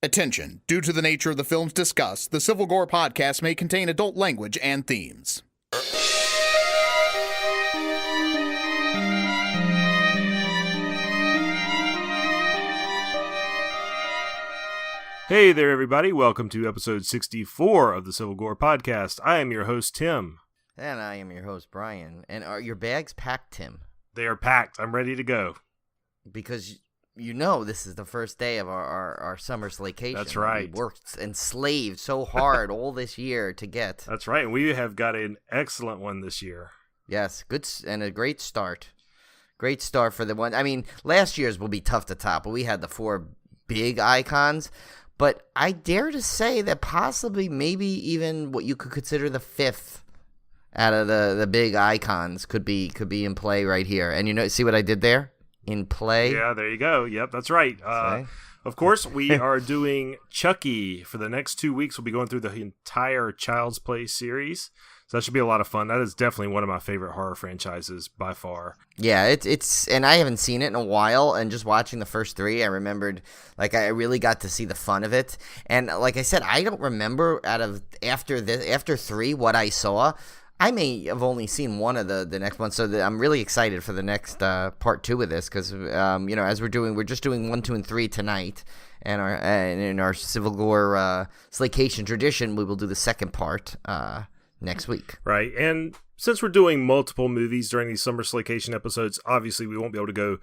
Attention. Due to the nature of the films discussed, the Civil Gore podcast may contain adult language and themes. Hey there, everybody. Welcome to episode 64 of the Civil Gore podcast. I am your host, Tim. And I am your host, Brian. And are your bags packed, Tim? They are packed. I'm ready to go. Because you know this is the first day of our Summer Slaycation. That's right. We worked and slaved so hard all this year to get. That's right. And we have got an excellent one this year. Yes, good and a great start. Great start for the one. I mean, last year's will be tough to top, but we had the four big icons. But I dare to say that possibly, maybe even what you could consider the fifth out of the big icons could be in play right here. And you know, see what I did there? In play. Yeah, there you go. Yep, that's right. Of course, we are doing Chucky for the next 2 weeks. We'll be going through the entire Child's Play series. So that should be a lot of fun. That is definitely one of my favorite horror franchises by far. Yeah, it's and I haven't seen it in a while, and just watching the first three, I remembered, like, I really got to see the fun of it. And like I said, I don't remember after three what I saw. I may have only seen one of the next one, so I'm really excited for the next part two of this because as we're just doing 1, 2, and 3 tonight, and in our Civil Gore Slaycation tradition, we will do the second part next week. Right, and since we're doing multiple movies during these Summer Slaycation episodes, obviously we won't be able to go,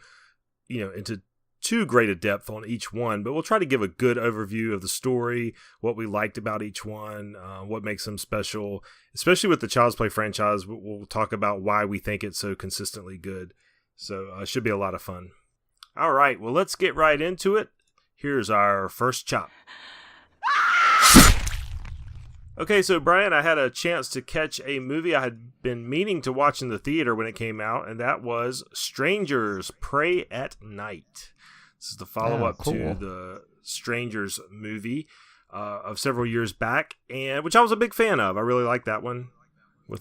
into too great a depth on each one, but we'll try to give a good overview of the story, what we liked about each one, what makes them special, especially with the Child's Play franchise. We'll talk about why we think it's so consistently good. So it should be a lot of fun. All right, well, let's get right into it. Here's our first chop. Okay, so Brian, I had a chance to catch a movie I had been meaning to watch in the theater when it came out, and that was Strangers Prey at Night. This is the follow-up to the Strangers movie of several years back, and which I was a big fan of. I really liked that one.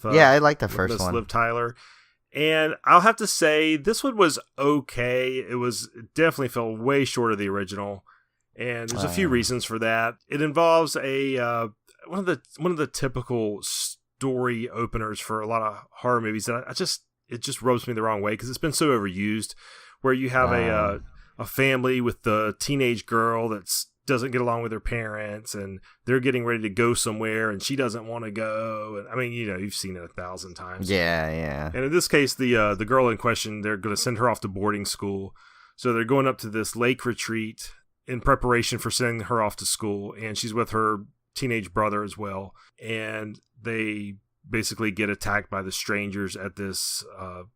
I liked the first one. Liv Tyler. And I'll have to say, this one was okay. It definitely fell way short of the original, and there's a few reasons for that. It involves one of the typical story openers for a lot of horror movies that it just rubs me the wrong way because it's been so overused, where you have a family with the teenage girl that doesn't get along with her parents, and they're getting ready to go somewhere, and she doesn't want to go. And I mean, you've seen it 1,000 times. Yeah. And in this case, the girl in question, they're going to send her off to boarding school, so they're going up to this lake retreat in preparation for sending her off to school, and she's with her teenage brother as well, and they basically get attacked by the strangers at this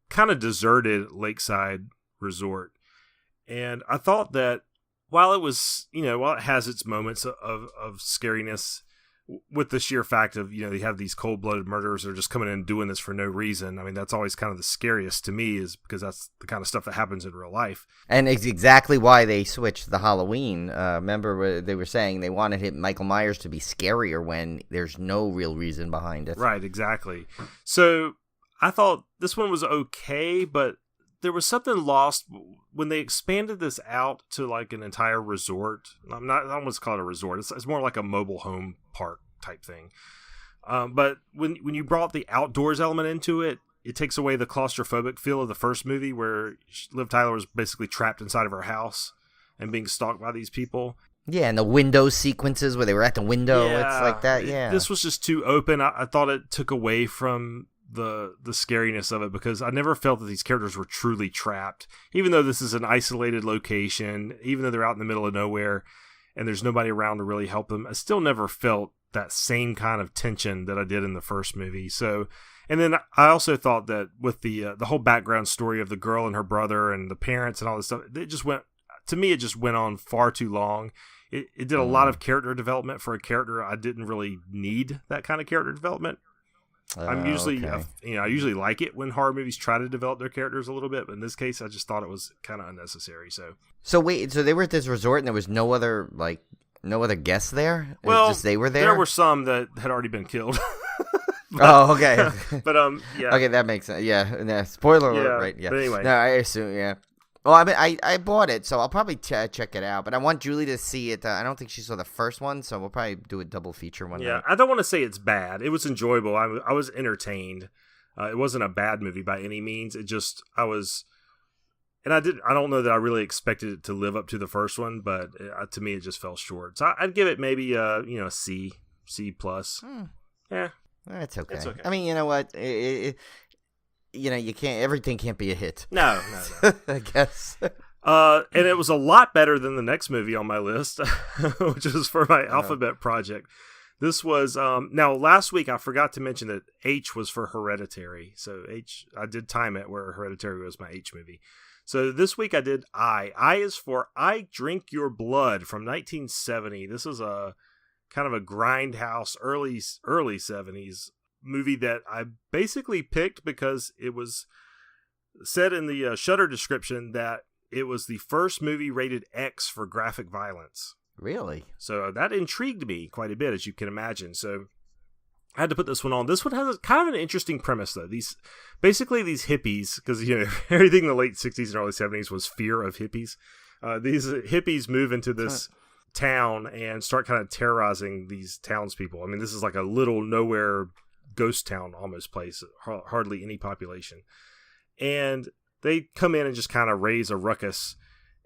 kind of deserted lakeside resort. And I thought that while it has its moments of scariness, with the sheer fact of, they have these cold-blooded murderers that are just coming in and doing this for no reason. I mean, that's always kind of the scariest to me, is because that's the kind of stuff that happens in real life. And it's exactly why they switched the Halloween. Remember, they were saying they wanted Michael Myers to be scarier when there's no real reason behind it. Right, exactly. So I thought this one was okay, but there was something lost when they expanded this out to like an entire resort. I almost call it a resort. It's more like a mobile home park type thing. But when you brought the outdoors element into it, it takes away the claustrophobic feel of the first movie, where Liv Tyler was basically trapped inside of her house and being stalked by these people. Yeah, and the window sequences where they were at the window, it's like that. Yeah, this was just too open. I thought it took away from the scariness of it, because I never felt that these characters were truly trapped, even though this is an isolated location, even though they're out in the middle of nowhere and there's nobody around to really help them. I still never felt that same kind of tension that I did in the first movie. So, and then I also thought that with the whole background story of the girl and her brother and the parents and all this stuff, it just went on far too long. It did a lot of character development for a character I didn't really need that kind of character development. I'm usually, I usually like it when horror movies try to develop their characters a little bit, but in this case, I just thought it was kind of unnecessary. So wait, so they were at this resort and there was no other guests there? Well, just they were there? There were some that had already been killed. Okay. But yeah. Okay, that makes sense. Yeah. Spoiler alert, right? Yeah. But anyway. No, I assume. Yeah. Oh, I mean, I bought it, so I'll probably check it out. But I want Julie to see it. I don't think she saw the first one, so we'll probably do a double feature one Yeah, night. I don't want to say it's bad. It was enjoyable. I was entertained. It wasn't a bad movie by any means. It just and I don't know that I really expected it to live up to the first one, but to me it just fell short. So I'd give it maybe a C plus. Yeah, That's okay. It's okay. I mean, you know what? You can't. Everything can't be a hit. No. I guess. And it was a lot better than the next movie on my list, which is for my alphabet project. This was now last week I forgot to mention that H was for Hereditary. So I did time it where Hereditary was my H movie. So this week I did I. I is for I Drink Your Blood from 1970. This is a kind of a grindhouse early 70s movie that I basically picked because it was said in the Shudder description that it was the first movie rated X for graphic violence. Really? So that intrigued me quite a bit, as you can imagine. So I had to put this one on. This one has kind of an interesting premise, though. These hippies, because everything in the late 60s and early 70s was fear of hippies. These hippies move into this town and start kind of terrorizing these townspeople. I mean, this is like a little nowhere ghost town almost place, hardly any population. And they come in and just kind of raise a ruckus.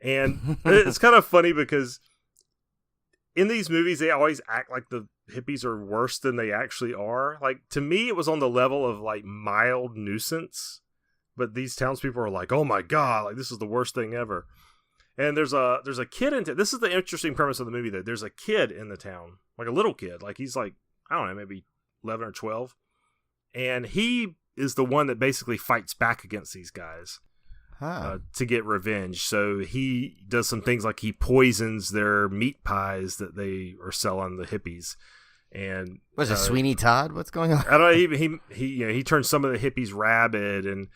And it's kind of funny because in these movies, they always act like the hippies are worse than they actually are. Like, to me, it was on the level of like mild nuisance, but these townspeople are like, oh my God, like this is the worst thing ever. And there's a kid this is the interesting premise of the movie, though. There's a kid in the town, like a little kid, like he's like, I don't know, maybe 11 or 12. And he is the one that basically fights back against these guys to get revenge. So he does some things like he poisons their meat pies that they are selling the hippies. And was it Sweeney Todd? What's going on? I don't know. He turns some of the hippies rabid, and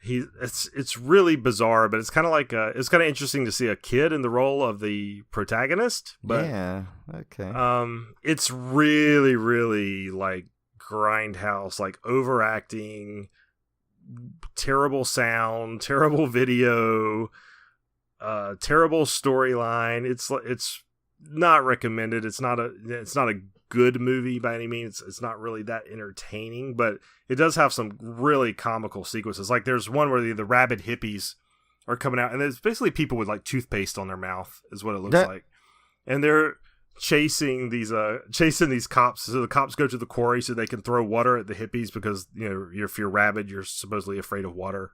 it's really bizarre. But it's kind of like it's kind of interesting to see a kid in the role of the protagonist. But yeah, okay. It's really, really like grindhouse, like overacting, terrible sound, terrible video, terrible storyline. It's not recommended. It's not a good movie by any means. It's not really that entertaining, but it does have some really comical sequences. Like there's one where the rabid hippies are coming out, and it's basically people with like toothpaste on their mouth is what it looks like, and they're chasing these cops. So the cops go to the quarry so they can throw water at the hippies because if you're rabid, you're supposedly afraid of water,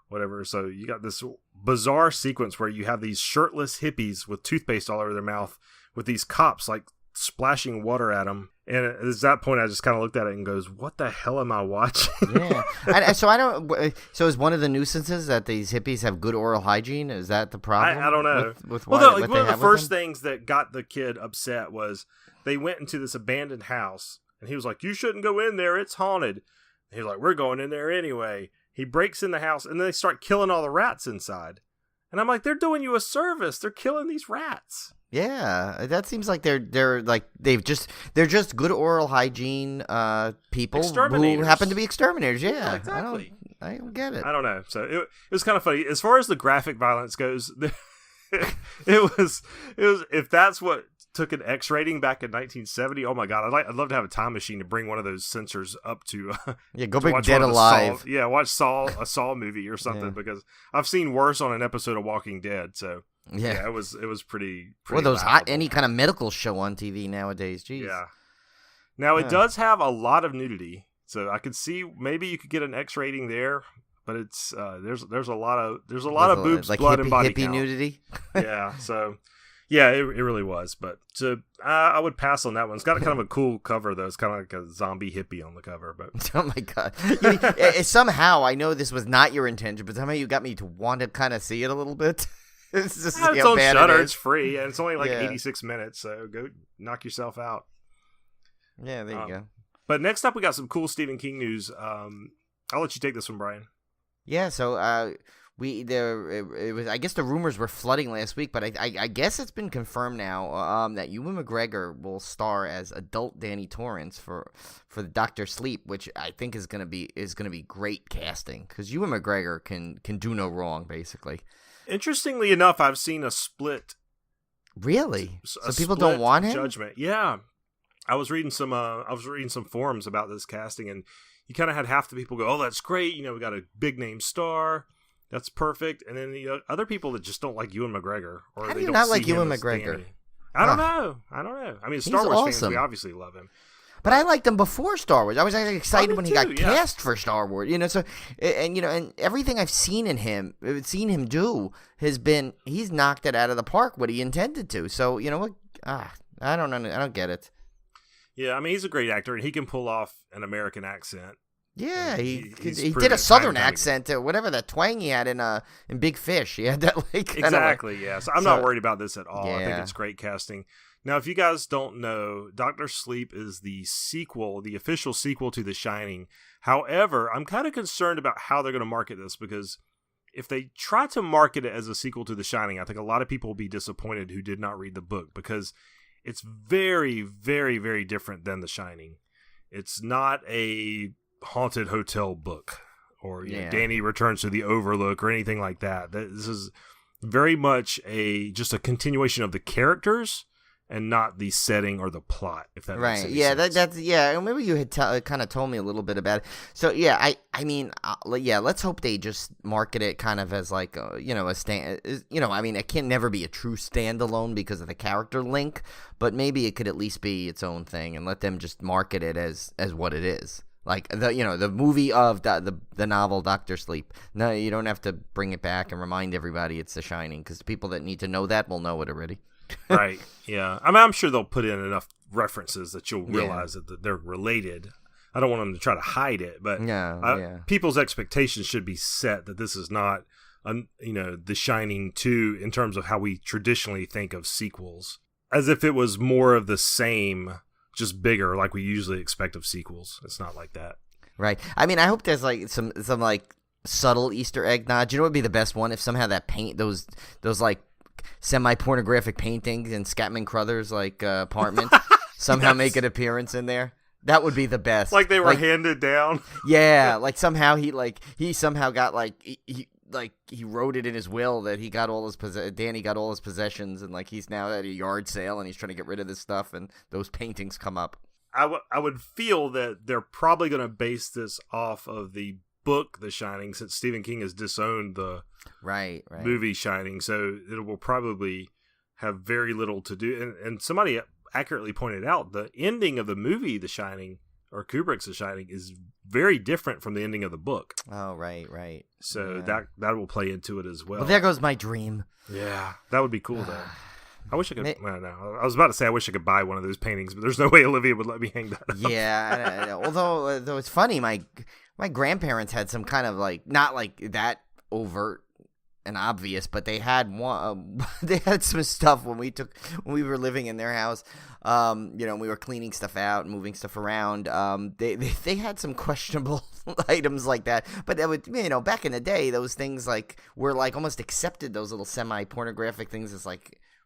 whatever. So you got this bizarre sequence where you have these shirtless hippies with toothpaste all over their mouth with these cops like splashing water at them. And at that point, I just kind of looked at it and goes, "What the hell am I watching?" Yeah. So is one of the nuisances that these hippies have good oral hygiene? Is that the problem? I don't know. With one of the first them? things that got the kid upset was they went into this abandoned house, and he was like, "You shouldn't go in there. It's haunted." And he was like, "We're going in there anyway." He breaks in the house, and then they start killing all the rats inside. And I'm like, they're doing you a service. They're killing these rats. Yeah, that seems like they're just good oral hygiene people who happen to be exterminators. Yeah, exactly. I don't get it. I don't know. So it was kind of funny as far as the graphic violence goes. it was if that's what took an X rating back in 1970. Oh my God, I'd love to have a time machine to bring one of those sensors up to go back Dead Alive. Watch a Saw movie or something because I've seen worse on an episode of Walking Dead. So. Yeah, it was pretty. Or those any kind of medical show on TV nowadays. Jeez. Yeah. Now it does have a lot of nudity, so I could see maybe you could get an X rating there, but it's there's a lot of boobs, like blood, hippie, and body hippie count. Nudity. Yeah. So yeah, it really was, but I would pass on that one. It's got kind of a cool cover though. It's kind of like a zombie hippie on the cover, but oh my God! Somehow I know this was not your intention, but somehow you got me to want to kind of see it a on Shudder. It's free, and it's only like 86 minutes, so go knock yourself out. Yeah, there you go. But next up, we got some cool Stephen King news. I'll let you take this one, Brian. Yeah, so it was. I guess the rumors were flooding last week, but I guess it's been confirmed now that Ewan McGregor will star as adult Danny Torrance for the Dr. Sleep, which I think is gonna be great casting because Ewan McGregor can do no wrong, basically. Interestingly enough, I've seen a split. Really? So people don't want him? Judgment. Yeah. I was reading some forums about this casting, and you kind of had half the people go, "Oh, that's great. We got a big name star. That's perfect." And then other people that just don't like Ewan McGregor, or how do they you don't not see like him Ewan as McGregor? Danny. I don't know. I mean, Star Wars fans, we obviously love him. But I liked him before Star Wars. I was actually excited when he got cast for Star Wars. So and everything I've seen him do has been, he's knocked it out of the park what he intended to. So you know what? I don't know. I don't get it. Yeah, I mean, he's a great actor, and he can pull off an American accent. Yeah, he did a Southern accent, whatever that twang he had in Big Fish. He had that exactly. Yeah, so I'm not worried about this at all. Yeah. I think it's great casting. Now, if you guys don't know, Dr. Sleep is the sequel, the official sequel to The Shining. However, I'm kind of concerned about how they're going to market this, because if they try to market it as a sequel to The Shining, I think a lot of people will be disappointed who did not read the book, because it's very, very, very different than The Shining. It's not a haunted hotel book, or Danny returns to the Overlook, or anything like that. This is very much just a continuation of the characters, and not the setting or the plot, if that makes any sense. That's maybe you had kind of told me a little bit about it. So I mean, let's hope they just market it kind of as like a stand. I mean, it can never be a true standalone because of the character link, but maybe it could at least be its own thing, and let them just market it as what it is. Like the movie of the novel Dr. Sleep. No, you don't have to bring it back and remind everybody it's The Shining, because the people that need to know that will know it already. Right, yeah. I mean, I'm sure they'll put in enough references that you'll realize that they're related. I don't want them to try to hide it, but people's expectations should be set that this is not, The Shining 2 in terms of how we traditionally think of sequels. As if it was more of the same, just bigger, like we usually expect of sequels. It's not like that. Right. I mean, I hope there's like some like subtle Easter egg nods. You know what would be the best one? If somehow that those like semi-pornographic paintings in Scatman Crothers' apartment somehow make an appearance in there. That would be the best. Like they were handed down. Yeah, like somehow he somehow got he wrote it in his will that he got all his Danny got all his possessions, and he's now at a yard sale and he's trying to get rid of this stuff, and those paintings come up. I would feel that they're probably going to base this off of the book The Shining, since Stephen King has disowned the movie Shining, so it will probably have very little to do. And somebody accurately pointed out the ending of the movie The Shining, or Kubrick's The Shining, is very different from the ending of the book. Oh, right. So that will play into it as well. Well, there goes my dream. Yeah, that would be cool though. I wish I could. No, I was about to say I wish I could buy one of those paintings, but there's no way Olivia would let me hang that up. Yeah, although it's funny, my grandparents had some kind of not like that overt and obvious, but they had one. They had some stuff when we were living in their house. We were cleaning stuff out, moving stuff around. They had some questionable items like that. But that would, back in the day, those things were almost accepted. Those little semi-pornographic things as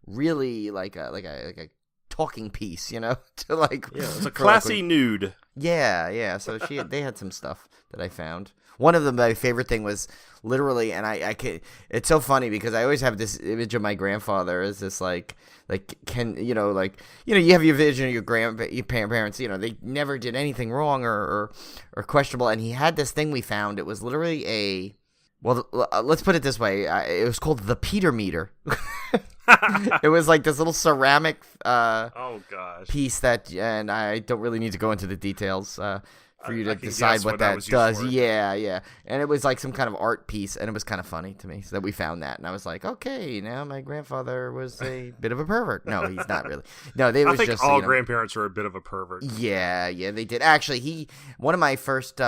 really like a talking piece, to it's a classy nude. Yeah. So they had some stuff that I found. One of them, my favorite thing was literally, and I can. It's so funny because I always have this image of my grandfather as this you have your vision of your parents. They never did anything wrong or questionable, and he had this thing we found. It was literally let's put it this way. It was called the Peter meter. It was this little ceramic piece and I don't really need to go into the details for you to decide what that does. Yeah. And it was some kind of art piece, and it was kind of funny to me that we found that. And I was like, okay, now my grandfather was a bit of a pervert. No, he's not really. No, I think all grandparents are a bit of a pervert. Yeah, they did. Actually, one of my first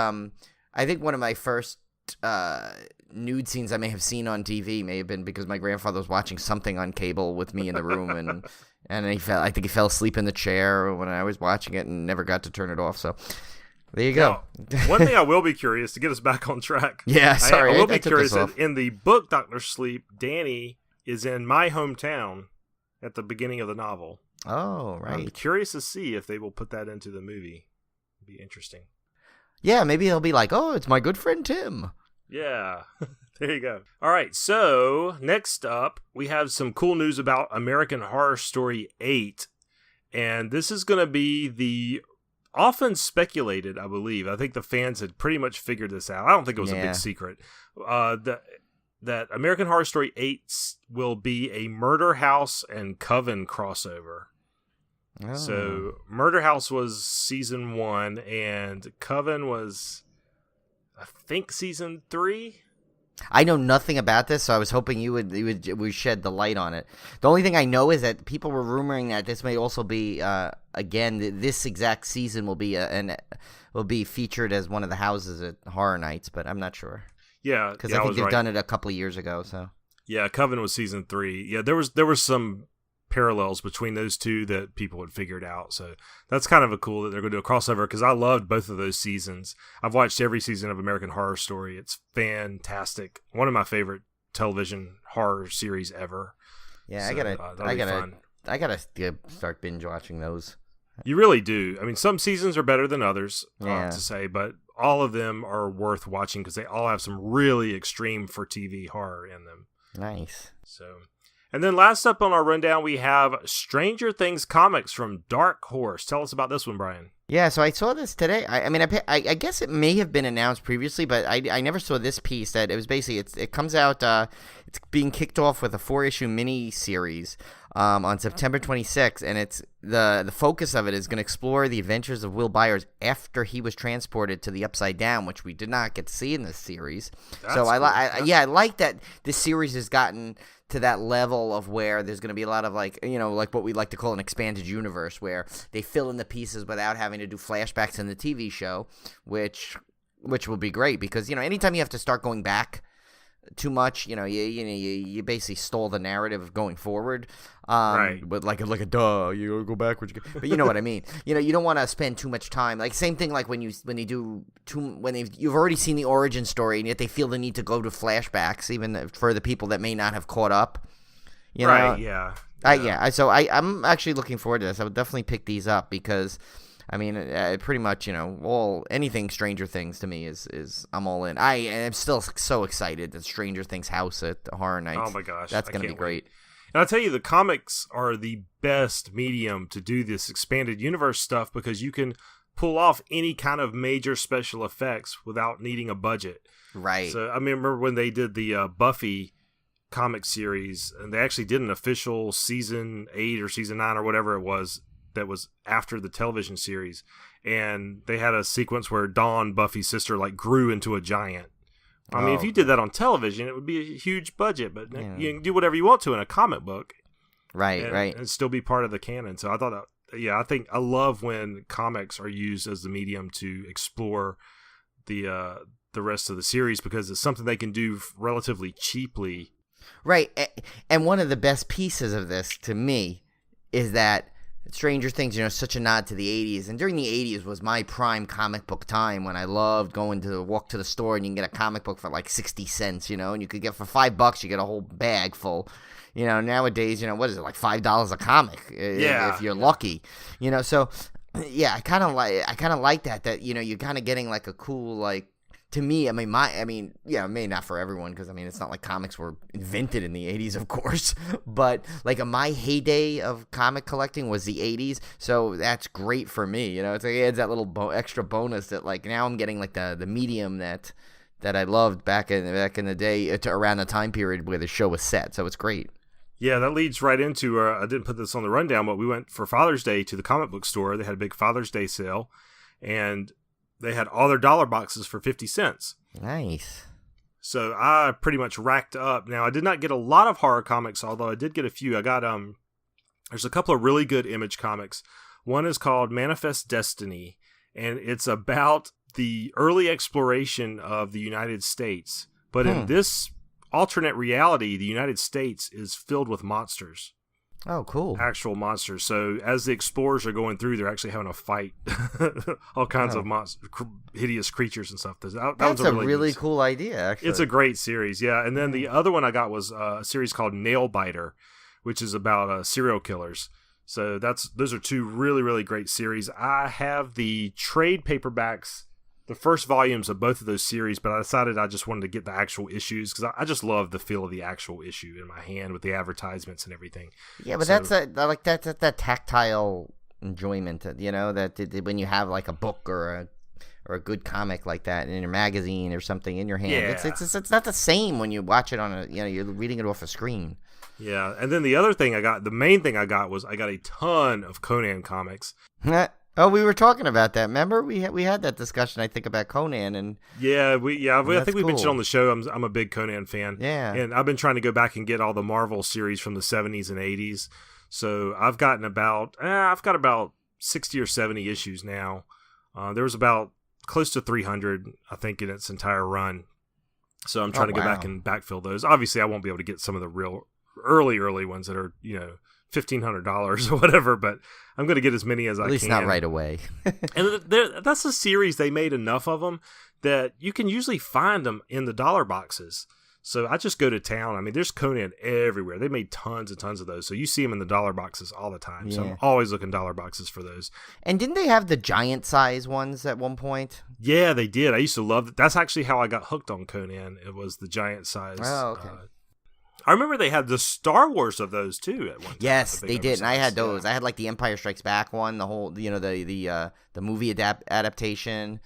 nude scenes I may have seen on TV may have been because my grandfather was watching something on cable with me in the room, and I think he fell asleep in the chair when I was watching it and never got to turn it off. So there you go. Now, one thing I will be curious to get us back on track. Yeah, sorry. I will be curious. In the book Dr. Sleep, Danny is in my hometown at the beginning of the novel. Oh, right. I'm curious to see if they will put that into the movie. It'd be interesting. Yeah, maybe he'll be like, oh, it's my good friend Tim. Yeah. There you go. All right, so next up, we have some cool news about American Horror Story 8. And this is going to be the often speculated, I believe. I think the fans had pretty much figured this out. I don't think it was a big secret. That American Horror Story 8 will be a Murder House and Coven crossover. Oh. So Murder House was season 1 and Coven was, I think, season 3. I know nothing about this, so I was hoping you would shed the light on it. The only thing I know is that people were rumoring that this may also be again, this exact season will be featured as one of the houses at Horror Nights, but I'm not sure. Yeah, because I think they've done it a couple of years ago. So yeah, Coven was season 3. Yeah, there was some parallels between those two that people had figured out. So that's kind of cool that they're going to do a crossover, because I loved both of those seasons. I've watched every season of American Horror Story. It's fantastic. One of my favorite television horror series ever. Yeah, so, I gotta start binge watching those. You really do. I mean, some seasons are better than others, to say, but all of them are worth watching because they all have some really extreme for TV horror in them. Nice. So, and then last up on our rundown, we have Stranger Things comics from Dark Horse. Tell us about this one, Brian. Yeah, so I saw this today. I guess it may have been announced previously, but I never saw this piece. That it was basically it comes out. It's being kicked off with a 4-issue mini series on September 26th, and it's the focus of it is going to explore the adventures of Will Byers after he was transported to the Upside Down, which we did not get to see in this series. That's so cool. I like that this series has gotten to that level of where there's going to be a lot of like what we like to call an expanded universe, where they fill in the pieces without having to do flashbacks in the TV show, which will be great, because anytime you have to start going back too much, you basically stall the narrative going forward. Right. But like a duh, you go backwards. But you know what I mean. You don't want to spend too much time. Like same thing like when you've already seen the origin story, and yet they feel the need to go to flashbacks, even for the people that may not have caught up. Right. Yeah. So I'm actually looking forward to this. I would definitely pick these up because, I mean, pretty much, anything Stranger Things to me is I'm all in. I am still so excited that Stranger Things house at the Horror Nights. Oh my gosh, that's going to be great. And I'll tell you, the comics are the best medium to do this expanded universe stuff, because you can pull off any kind of major special effects without needing a budget. Right. So I remember when they did the Buffy comic series, and they actually did an official season 8 or season 9 or whatever it was, that was after the television series, and they had a sequence where Dawn, Buffy's sister, like grew into a giant. I mean, if you did that on television, it would be a huge budget, but you can do whatever you want to in a comic book, right? And still be part of the canon. So I thought, I love when comics are used as the medium to explore the rest of the series, because it's something they can do relatively cheaply. Right, and one of the best pieces of this to me is that Stranger Things, such a nod to the 80s. And during the 80s was my prime comic book time, when I loved going to walk to the store and you can get a comic book for like 60 cents, and you could get for $5, you get a whole bag full. Nowadays, what is it, like $5 a comic if you're lucky. So yeah, I kind of like that you're kind of getting like a cool, like, to me, maybe not for everyone, because it's not like comics were invented in the 80s, of course, but like my heyday of comic collecting was the 80s, so that's great for me. It's like it adds that little extra bonus that like now I'm getting like the medium that I loved back in the day, around the time period where the show was set. So it's great. Yeah, that leads right into I didn't put this on the rundown, but we went for Father's Day to the comic book store. They had a big Father's Day sale, and they had all their dollar boxes for 50 cents. Nice. So I pretty much racked up. Now, I did not get a lot of horror comics, although I did get a few. I got, there's a couple of really good Image comics. One is called Manifest Destiny, and it's about the early exploration of the United States. But in this alternate reality, the United States is filled with monsters. Oh, cool. Actual monsters. So as the explorers are going through, they're actually having a fight. All kinds of hideous creatures and stuff. That's a really cool idea, actually. It's a great series, yeah. And then the other one I got was a series called Nailbiter, which is about serial killers. So those are two really, really great series. I have the trade paperbacks the first volumes of both of those series, but I decided I just wanted to get the actual issues because I just love the feel of the actual issue in my hand with the advertisements and everything. Yeah, but that's that tactile enjoyment, that when you have like a book or a good comic like that in your magazine or something in your hand. Yeah. It's not the same when you watch it on you're reading it off a screen. Yeah, and then the other thing the main thing I got was I got a ton of Conan comics. Oh, we were talking about that. Remember, we had that discussion. I think about Conan and I think we mentioned cool. on the show. I'm a big Conan fan. Yeah, and I've been trying to go back and get all the Marvel series from the 70s and 80s. So I've got about 60 or 70 issues now. There was about close to 300, I think, in its entire run. So I'm trying to go back and backfill those. Obviously, I won't be able to get some of the real early ones that are $1,500 or whatever, but I'm going to get as many as I can. At least not right away. And that's a series they made enough of them that you can usually find them in the dollar boxes. So I just go to town. I mean, there's Conan everywhere. They made tons and tons of those. So you see them in the dollar boxes all the time. Yeah. So I'm always looking dollar boxes for those. And didn't they have the giant size ones at one point? Yeah, they did. I used to love it. That's actually how I got hooked on Conan. It was the giant size. Oh, okay. I remember they had the Star Wars of those too at one time. Yes, they did, and I had those. Yeah. I had like the Empire Strikes Back one, the whole, the movie adaptation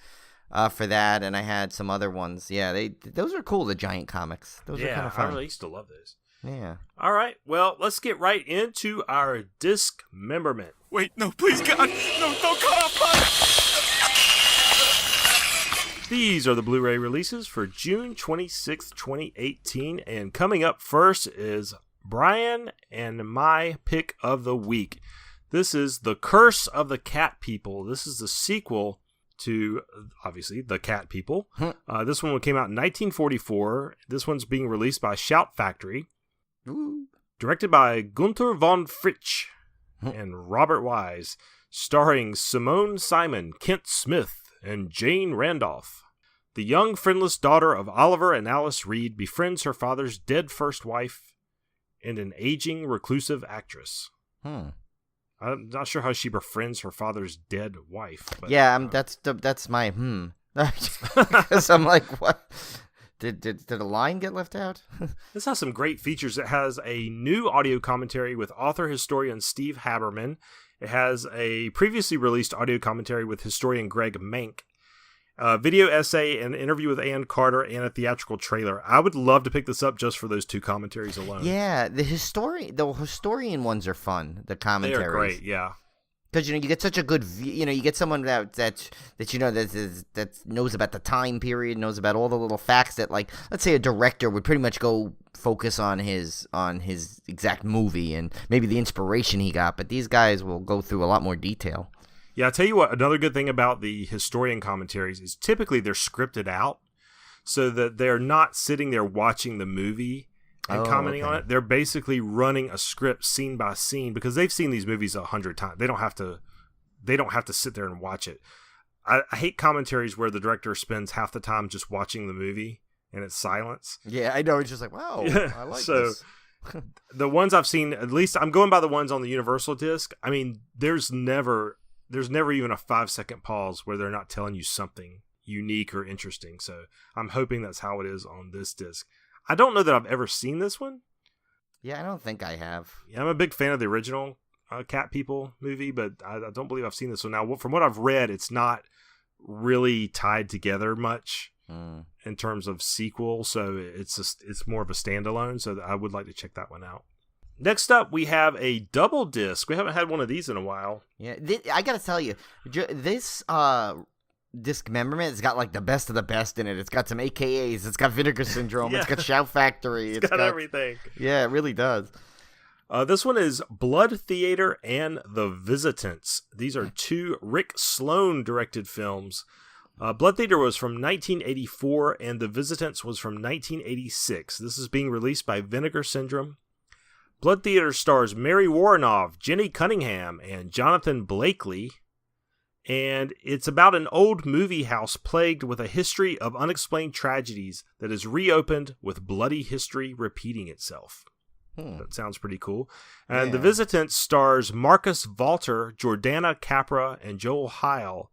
for that, and I had some other ones. Yeah, those are cool. The giant comics. Those are kind of fun. I really used to love those. Yeah. All right, well, let's get right into our dismemberment. Wait, no, please, God, no, don't call up. These are the Blu-ray releases for June 26th, 2018, and coming up first is Brian and my pick of the week. This is The Curse of the Cat People. This is the sequel to, obviously, The Cat People. This one came out in 1944. This one's being released by Shout Factory. Ooh. Directed by Gunther von Fritsch and Robert Wise. Starring Simone Simon, Kent Smith, and Jane Randolph. The young, friendless daughter of Oliver and Alice Reed befriends her father's dead first wife and an aging, reclusive actress. I'm not sure how she befriends her father's dead wife. But, yeah, that's my because I'm like, what? Did a line get left out? This has some great features. It has a new audio commentary with author-historian Steve Haberman. It has a previously released audio commentary with historian Greg Mank. Video essay, an interview with Ann Carter, and a theatrical trailer. I would love to pick this up just for those two commentaries alone. Yeah, the historian ones are fun. The commentaries, they are great. Yeah, because you get such a good view. You get someone that knows about the time period, knows about all the little facts that, like, let's say a director would pretty much go focus on his exact movie and maybe the inspiration he got. But these guys will go through a lot more detail. Yeah, I'll tell you what, another good thing about the historian commentaries is typically they're scripted out so that they're not sitting there watching the movie and commenting on it. They're basically running a script scene by scene because they've seen these movies 100 times. They don't have to sit there and watch it. I hate commentaries where the director spends half the time just watching the movie and it's silence. Yeah, I know. It's just like, wow, I like this. The ones I've seen, at least I'm going by the ones on the Universal disc. I mean, there's never even a 5-second pause where they're not telling you something unique or interesting. So I'm hoping that's how it is on this disc. I don't know that I've ever seen this one. Yeah, I don't think I have. Yeah, I'm a big fan of the original Cat People movie, but I don't believe I've seen this one. Now, from what I've read, it's not really tied together much in terms of sequel. So it's more of a standalone. So I would like to check that one out. Next up, we have a double disc. We haven't had one of these in a while. Yeah, I got to tell you, this Dismemberment has got like the best of the best in it. It's got some AKAs. It's got Vinegar Syndrome. Yeah. It's got Shout Factory. It's got everything. Yeah, it really does. This one is Blood Theater and The Visitants. These are two Rick Sloan directed films. Blood Theater was from 1984 and The Visitants was from 1986. This is being released by Vinegar Syndrome. Blood Theater stars Mary Woronov, Jenny Cunningham, and Jonathan Blakely. And it's about an old movie house plagued with a history of unexplained tragedies that is reopened with bloody history repeating itself. That sounds pretty cool. And The Visitant stars Marcus Valter, Jordana Capra, and Joel Heil.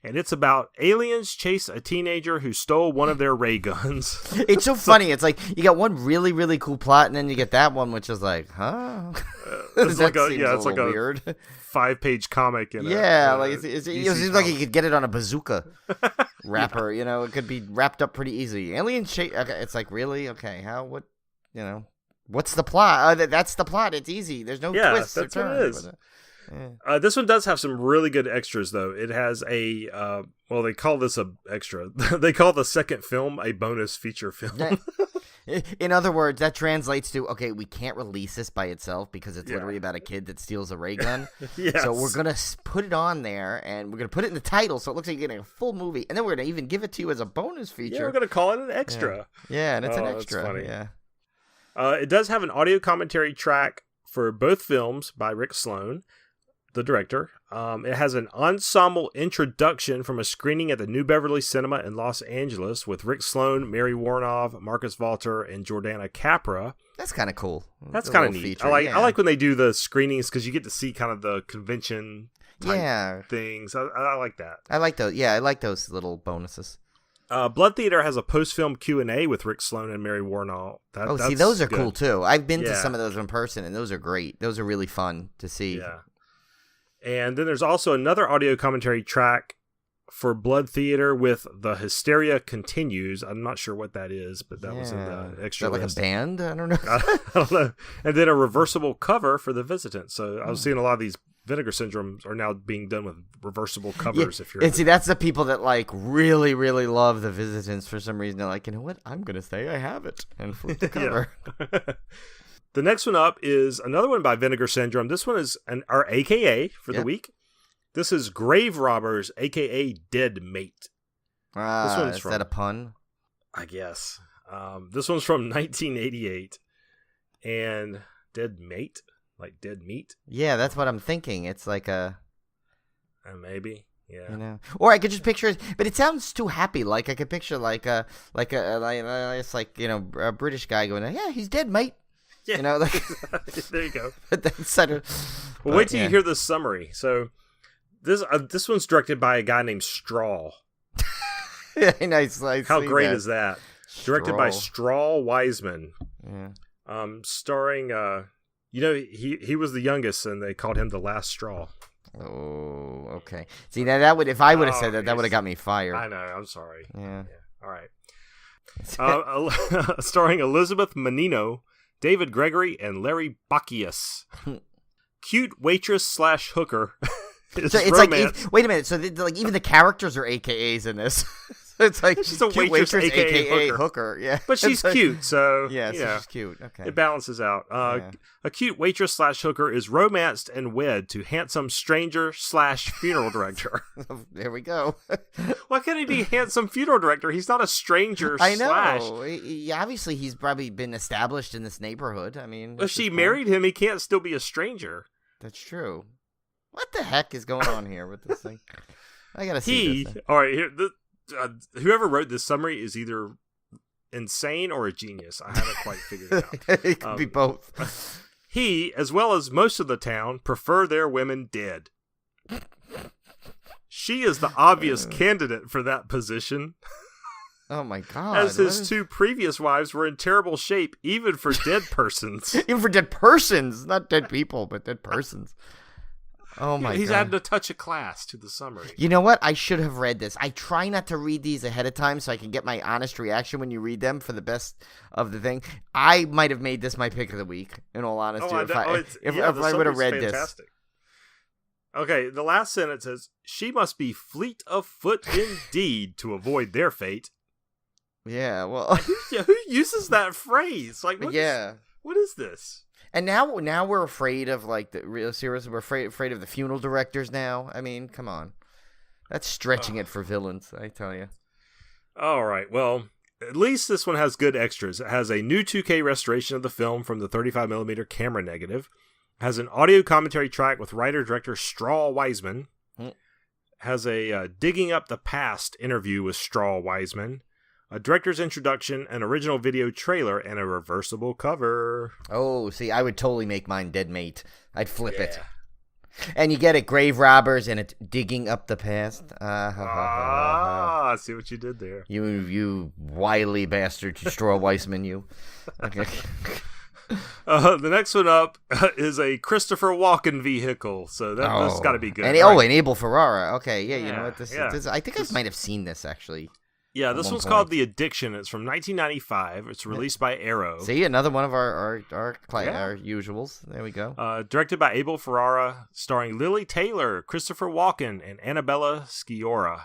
and it's about aliens chase a teenager who stole one of their ray guns. It's so funny. It's like you got one really, really cool plot, and then you get that one, which is like, huh? It's like seems it's like weird. a 5-page comic. Like it DC seems like you could get it on a bazooka wrapper. You know, it could be wrapped up pretty easy. Alien chase. Okay, it's like really okay. How? What? You know, what's the plot? That's the plot. It's easy. There's no twists or that's what turns. it is. This one does have some really good extras, though. It has a, they call this a extra. They call the second film a bonus feature film. In other words, that translates to, okay, we can't release this by itself because it's literally about a kid that steals a ray gun. Yes. So we're going to put it on there, and we're going to put it in the title so it looks like you're getting a full movie. And then we're going to even give it to you as a bonus feature. Yeah, we're going to call it an extra. Yeah, and it's an extra. That's funny. Yeah. It does have an audio commentary track for both films by Rick Sloan, the director. It has an ensemble introduction from a screening at the New Beverly Cinema in Los Angeles with Rick Sloan, Mary Warnov, Marcus Walter, and Jordana Capra. That's kind of cool. That's kind of neat. Feature. I like when they do the screenings because you get to see kind of the convention type things. I like that. I like those. Yeah, I like those little bonuses. Blood Theater has a post-film Q&A with Rick Sloan and Mary Warnall. See, those are good. cool too. I've been to some of those in person, and those are great. Those are really fun to see. Yeah. And then there's also another audio commentary track for Blood Theater with The Hysteria Continues. I'm not sure what that is, but that was in the extra is that list. Like a band? I don't know. I don't know. And then a reversible cover for The Visitant. So I was seeing a lot of these Vinegar Syndromes are now being done with reversible covers. And see, that's the people that like really, really love The Visitants for some reason. They're like, you know what? I'm going to say I have it and flip the cover. The next one up is another one by Vinegar Syndrome. This one is our AKA for the week. This is Grave Robbers, AKA Dead Mate. Is that a pun? I guess. This one's from 1988. And Dead Mate? Like dead meat? Yeah, that's what I'm thinking. It's like a... maybe. Yeah. You know, or I could just picture it, but it sounds too happy. Like I could picture a British guy going, "Yeah, he's dead, mate." Yeah. You know, like there you go. That's sort of. Well, wait till you hear the summary. So this one's directed by a guy named Straw. Nice. How great is that? Directed by Straw Wiseman. Yeah. Starring. He was the youngest, and they called him the last straw. Oh, okay. See, now that would, if I would have said that would have got me fired. I know. I'm sorry. Yeah. All right. Starring Elizabeth Menino, David Gregory, and Larry Bacchius. Cute waitress / hooker. So it's romance. Wait a minute. So even the characters are AKAs in this. It's like she's a waitress aka hooker. Yeah, but she's cute, so she's cute. Okay, it balances out. A cute waitress / hooker is romanced and wed to handsome stranger / funeral director. There we go. Why can't he be handsome funeral director? He's not a stranger. I know. Obviously, he's probably been established in this neighborhood. I mean, if she married him, he can't still be a stranger. That's true. What the heck is going on here with this thing? I gotta see this thing. All right, here. Whoever wrote this summary is either insane or a genius. I haven't quite figured it out. It could be both. He, as well as most of the town, prefer their women dead. She is the obvious candidate for that position. Oh my god. As his two previous wives were in terrible shape, even for dead persons. Even for dead persons. Not dead people, but dead persons. Oh my god. He's added a touch of class to the summary. You know what? I should have read this. I try not to read these ahead of time so I can get my honest reaction when you read them for the best of the thing. I might have made this my pick of the week, in all honesty, if I would have read fantastic. This. Okay, the last sentence says, she must be fleet of foot indeed to avoid their fate. Yeah, well. Who uses that phrase? Like, what is this? And now we're afraid of like the real serious. We're afraid of the funeral directors now. I mean, come on, that's stretching it for villains. I tell you. All right, well, at least this one has good extras. It has a new 2K restoration of the film from the 35mm camera negative. It has an audio commentary track with writer-director Straw Wiseman. Has a digging up the past interview with Straw Wiseman. A director's introduction, an original video trailer, and a reversible cover. Oh, see, I would totally make mine Dead Mate. I'd flip it. And you get it, grave robbers, and it's digging up the past. I see what you did there. You wily bastard, Straw Weissman, you. Okay. The next one up is a Christopher Walken vehicle, so that's got to be good. And right? and Abel Ferrara. Okay, yeah, you know what this yeah. is? I think I might have seen this actually. Yeah, this one's called The Addiction. It's from 1995. It's released by Arrow. See, another one of our usuals. There we go. Directed by Abel Ferrara, starring Lily Taylor, Christopher Walken, and Annabella Sciorra.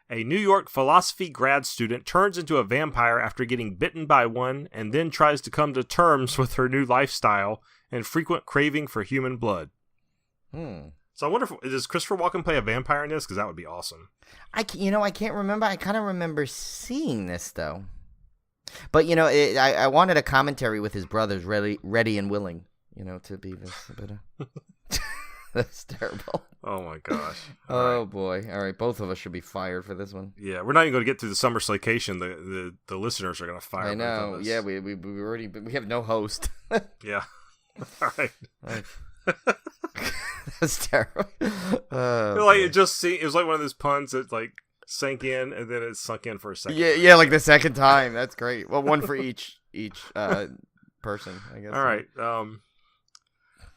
A New York philosophy grad student turns into a vampire after getting bitten by one and then tries to come to terms with her new lifestyle and frequent craving for human blood. So I wonder does Christopher Walken play a vampire in this? Because that would be awesome. I can't remember. I kind of remember seeing this, though. But, I wanted a commentary with his brothers, ready and willing, to be this a bit of... That's terrible. Oh, my gosh. All right. All right, both of us should be fired for this one. Yeah, we're not even going to get through the Summer Slaycation. The listeners are going to fire us. I know. Yeah, we have no host. Yeah. All right. That's terrible. It was like one of those puns that sank in and then it sunk in for a second. Yeah, like the second time. That's great. Well, one for each person, I guess. All right.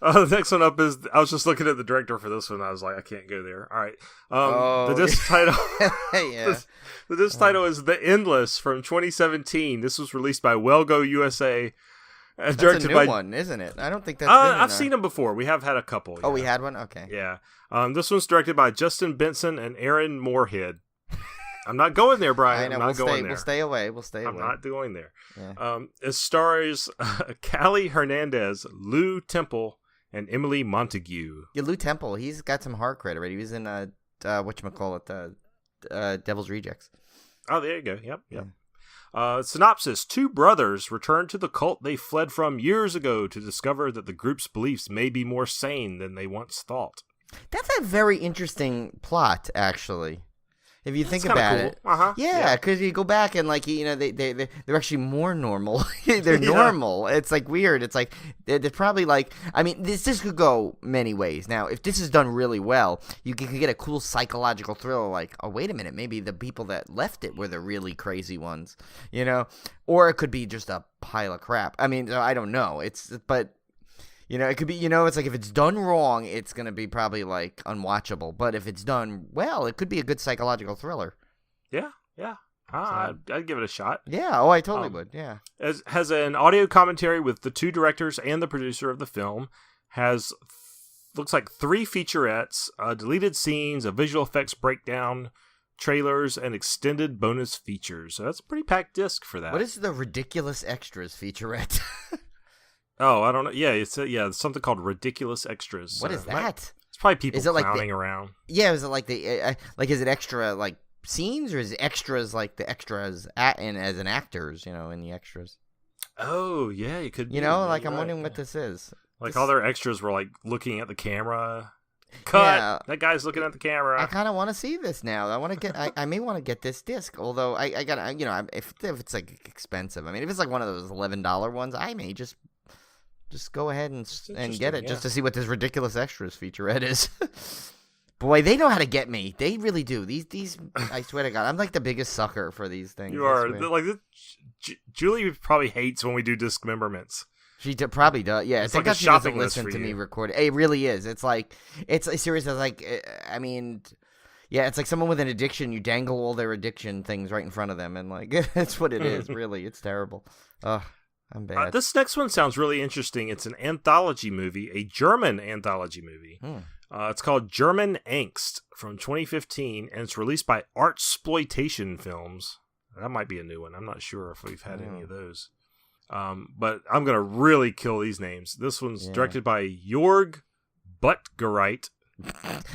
The next one up is I was just looking at the director for this one. I was like, I can't go there. All right. The disc title. Yeah. The disc title is The Endless from 2017. This was released by Wellgo USA. That's a new one, isn't it? I don't think that's. I've seen them before. We have had a couple. Oh, we had one. Okay. Yeah. This one's directed by Justin Benson and Aaron Moorhead. I'm not going there, Brian. I know. We'll stay away. I'm not going there. Yeah. It stars Callie Hernandez, Lou Temple, and Emily Montague. Yeah, Lou Temple. He's got some hard credit already. He was in whatchamacallit, Devil's Rejects. Oh, there you go. Yep. Synopsis: Two brothers return to the cult they fled from years ago to discover that the group's beliefs may be more sane than they once thought. That's a very interesting plot, actually. If you think about it, Yeah, because you go back and they're actually more normal. They're normal. It's weird. It's they're probably this could go many ways. Now, if this is done really well, you could get a cool psychological thrill. Oh, wait a minute, maybe the people that left it were the really crazy ones, or it could be just a pile of crap. I mean, I don't know. It could be, it's if it's done wrong, it's going to be probably unwatchable. But if it's done well, it could be a good psychological thriller. Yeah. I'd give it a shot. Yeah. Oh, I totally would. Yeah. Has an audio commentary with the two directors and the producer of the film. Looks like 3 featurettes, deleted scenes, a visual effects breakdown, trailers, and extended bonus features. So that's a pretty packed disc for that. What is the Ridiculous Extras featurette? Oh, I don't know. Yeah, it's something called Ridiculous Extras. What is that? It's probably people clowning around. Yeah, is it is it extra scenes, or is it extras the extras as an actors, in the extras? Oh, yeah, you could. I'm wondering what this is. All their extras were looking at the camera. Cut. Yeah. That guy's looking at the camera. I kind of want to see this now. I want to get. I may want to get this disc. Although I got if it's expensive. I mean, if it's one of those $11 ones, I may just go ahead and get it just to see what this Ridiculous Extras featurette is. Boy, they know how to get me. They really do. These I swear to God, I'm the biggest sucker for these things. You are. Julie probably hates when we do dismemberments. She probably does. Yeah, it's like a shopping list listen for to you. me record it. It really is. It's it's serious. I mean, yeah, it's like someone with an addiction. You dangle all their addiction things right in front of them, and that's what it is. Really, it's terrible. Ugh. I'm bad. This next one sounds really interesting. It's an anthology movie, a German anthology movie. It's called German Angst from 2015, and it's released by Artsploitation Films. That might be a new one. I'm not sure if we've had any of those. But I'm going to really kill these names. This one's directed by Jörg Buttgereit.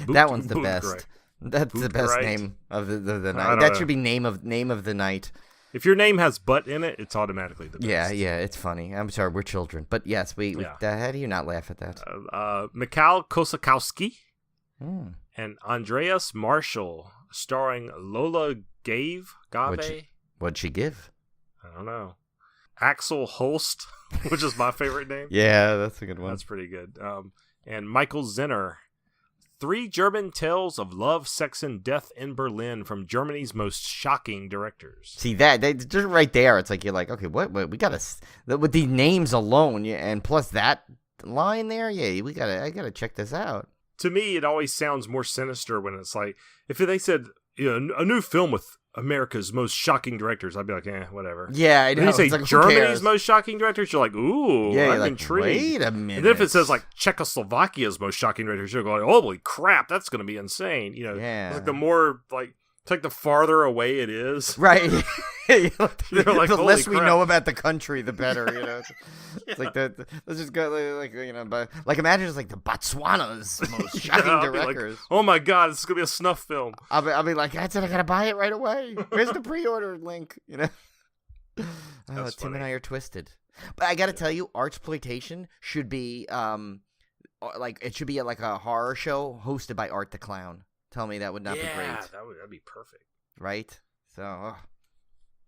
That one's the best. That's the best name of the night. That should be name of the night. If your name has butt in it, it's automatically the best. Yeah, it's funny. I'm sorry, we're children. But yes, we how do you not laugh at that? Mikhail Kosakowski and Andreas Marshall, starring Lola Gave. What'd she give? I don't know. Axel Holst, which is my favorite name. Yeah, that's a good one. That's pretty good. And Michael Zenner. 3 German tales of love, sex, and death in Berlin from Germany's most shocking directors. See that they just right there. It's like you're like, okay, what we gotta with these names alone, yeah, and plus that line there, yeah, I gotta check this out. To me, it always sounds more sinister when it's like if they said a new film with America's most shocking directors, I'd be like, whatever. Yeah, I know. When you say like, Germany's most shocking directors, you're like, ooh, yeah, I'm like, intrigued. Wait a minute. And then if it says like Czechoslovakia's most shocking directors, you're going, holy crap, that's going to be insane. Yeah. Like the more like it's like the farther away it is, right? You're like, the less holy we crap. know about the country, the better. It's like let's just go like imagine it's like the Botswana's most shocking I'll be like, directors. oh my god, this is gonna be a snuff film. I'll be like, that's it. I gotta buy it right away. Where's the pre-order link? Tim funny. and I are twisted. But I gotta tell you, Artsploitation should be it should be like a horror show hosted by Art the Clown. Tell me that would not be great. Yeah, that'd be perfect. Right? So,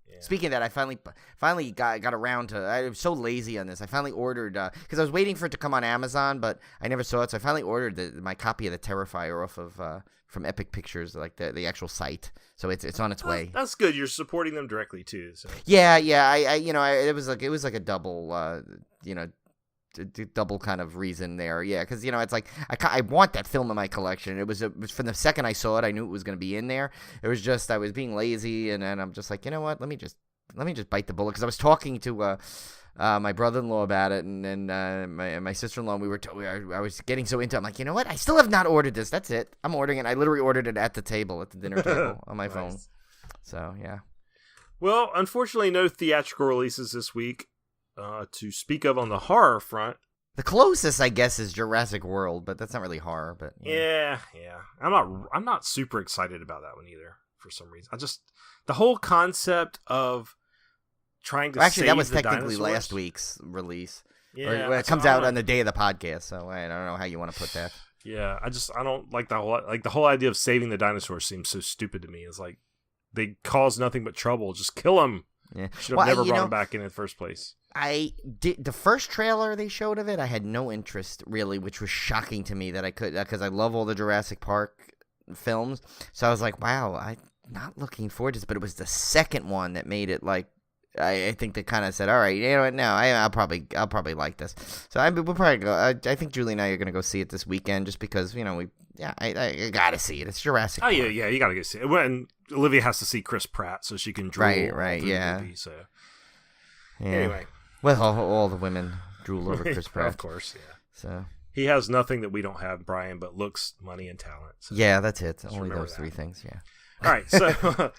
Yeah. Speaking of that, I finally got around to. I was so lazy on this. I finally ordered because I was waiting for it to come on Amazon, but I never saw it. So I finally ordered my copy of the Terrifier off of from Epic Pictures, like the actual site. So it's on its way. That's good. You're supporting them directly too. So. Yeah. It was like a double, double kind of reason there. Yeah, because it's like I want that film in my collection. It was from the second I saw it, I knew it was going to be in there. It was just I was being lazy, and I'm just like, you know what? Let me just bite the bullet, because I was talking to my brother-in-law about it, and then my sister-in-law. And I was getting so into it. I'm like, you know what? I still have not ordered this. That's it. I'm ordering it. I literally ordered it at the dinner table on my Nice. phone. So yeah. Well, unfortunately, no theatrical releases this week to speak of on the horror front. The closest, I guess, is Jurassic World, but that's not really horror. But Yeah. I'm not super excited about that one either for some reason. The whole concept of trying to actually, save that was the technically dinosaurs. last week's release. Yeah, Or it comes out on the day of the podcast, so I don't know how you want to put that. Yeah, I don't like the whole idea of saving the dinosaurs seems so stupid to me. It's like they cause nothing but trouble. Just kill them. Yeah, Should have never brought them back in the first place. I did the first trailer they showed of it. I had no interest really, which was shocking to me that I could, because I love all the Jurassic Park films. So I was like, wow, I'm not looking forward to this. But it was the second one that made it like. I think they kind of said, all right, you know what? No, I'll probably like this. So we'll probably go. I think Julie and I are gonna go see it this weekend, just because I gotta see it. It's Jurassic Park. Yeah, you gotta go see it. And Olivia has to see Chris Pratt so she can drool. Right, through yeah. The movie, so Yeah. anyway, Well, all the women drool over Chris Pratt. Of course, yeah. So He has nothing that we don't have, Brian, but looks, money, and talent. So. yeah, that's it. Only remember those that. three things. Yeah. All right, so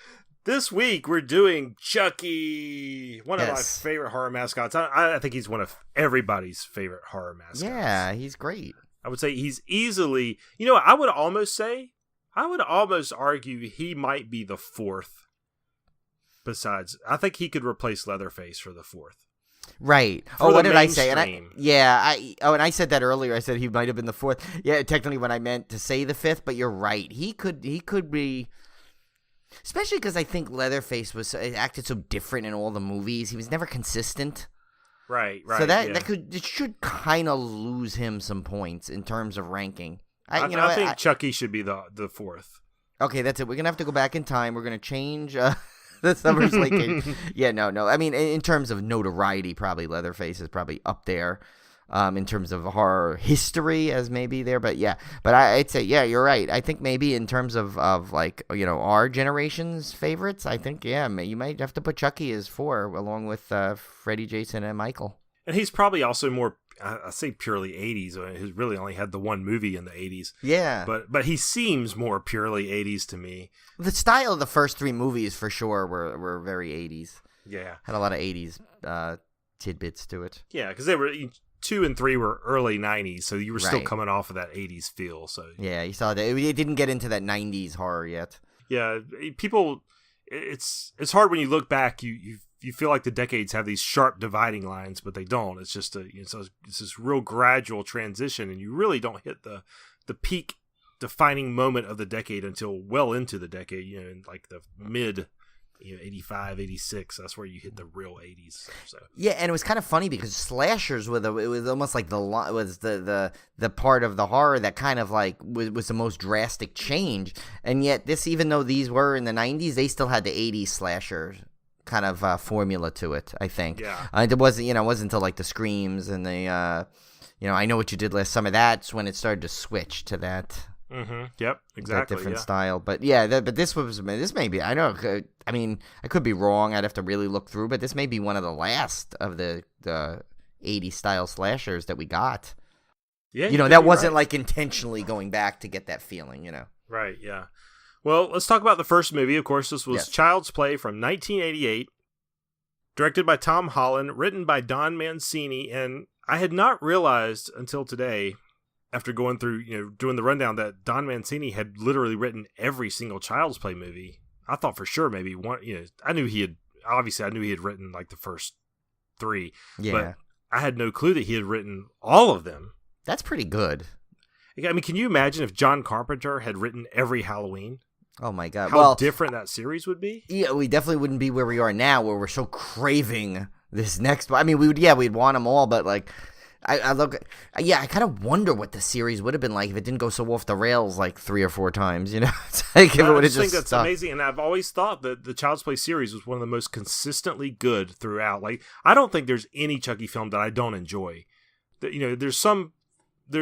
this week we're doing Chucky, one of my Yes. favorite horror mascots. I think he's one of everybody's favorite horror mascots. Yeah, he's great. I would say he's easily, I would almost argue he might be the fourth. Besides, I think he could replace Leatherface for the fourth. Right. For the What did I say? And mainstream. and I said that earlier. I said he might have been the fourth. Yeah, technically when I meant to say the fifth, but you're right. He could be, especially because I think Leatherface acted so different in all the movies. He was never consistent. Right. So yeah. it should kind of lose him some points in terms of ranking. I think Chucky should be the fourth. Okay, that's it. We're gonna have to go back in time. We're gonna change the Summer Slaycation. Yeah, no. I mean, in terms of notoriety, probably Leatherface is probably up there. In terms of horror history, as maybe there, but I'd say you're right. I think maybe in terms of like our generation's favorites, I think you might have to put Chucky as 4 along with Freddy, Jason, and Michael. And he's probably also more, I say purely 80s. He's really only had the one movie in the 80s. Yeah, But he seems more purely 80s to me. the style of the first 3 movies for sure were very 80s. Yeah. Had a lot of 80s tidbits to it. Yeah, because they were 2 and 3 were early 90s, so you were still Right. coming off of that 80s feel. So Yeah, you saw that it didn't get into that 90s horror yet. yeah, people, it's hard when you look back. You feel like the decades have these sharp dividing lines, but they don't. It's just it's this real gradual transition, and you really don't hit the peak defining moment of the decade until well into the decade. In like the mid 85, 86. That's where you hit the real 80s. So Yeah, and it was kind of funny because slashers it was almost like the part of the horror that kind of like was the most drastic change. And yet this, even though these were in the 90s, they still had the 80s slasher kind of formula to it, I think. Yeah. It wasn't until like the Screams and the I Know What You Did Last Summer. That's when it started to switch to that. Mm-hmm. Yep, exactly. That different style. But yeah, but this may be, I know, I mean, I could be wrong. I'd have to really look through, but this may be one of the last of the 80s style slashers that we got. Yeah. That wasn't like intentionally going back to get that feeling, Right, yeah. Well, let's talk about the first movie. Of course, this was Child's Play from 1988, directed by Tom Holland, written by Don Mancini, and I had not realized until today, after going through, doing the rundown, that Don Mancini had literally written every single Child's Play movie. I thought for sure maybe one, I knew he had written like the first 3. Yeah. But I had no clue that he had written all of them. That's pretty good. I mean, can you imagine if John Carpenter had written every Halloween? Oh my God! How different that series would be? Yeah, we definitely wouldn't be where we are now, where we're so craving this next one. I mean, we'd want them all, but like, I kind of wonder what the series would have been like if it didn't go so off the rails like 3 or 4 times. It's like if it would have just. I think that's stopped. amazing, and I've always thought that the Child's Play series was one of the most consistently good throughout. Like, I don't think there's any Chucky film that I don't enjoy. There's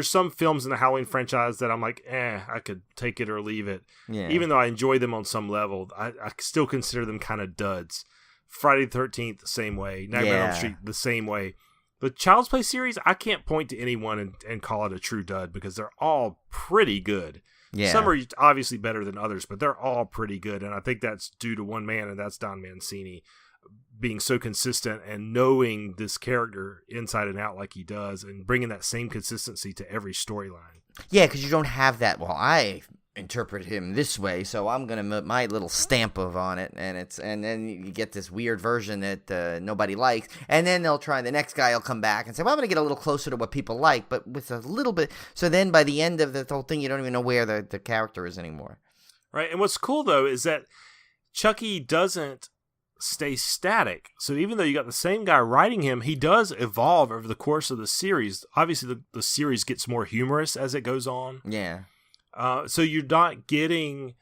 some films in the Halloween franchise that I'm like, I could take it or leave it. Yeah. Even though I enjoy them on some level, I still consider them kind of duds. Friday the 13th, the same way. Nightmare on Elm Street, the same way. The Child's Play series, I can't point to anyone and call it a true dud because they're all pretty good. Yeah. Some are obviously better than others, but they're all pretty good. And I think that's due to one man, and that's Don Mancini, being so consistent and knowing this character inside and out like he does and bringing that same consistency to every storyline. Yeah, because you don't have that. Well, I interpret him this way, so I'm gonna put my little stamp on it, and then you get this weird version that nobody likes, and then the next guy will come back and say, well, I'm gonna get a little closer to what people like, but with a little bit. So then by the end of the whole thing, you don't even know where the character is anymore. Right, and what's cool though is that Chucky doesn't stay static. So even though you got the same guy writing him, he does evolve over the course of the series. Obviously, the series gets more humorous as it goes on. Yeah. So you're not getting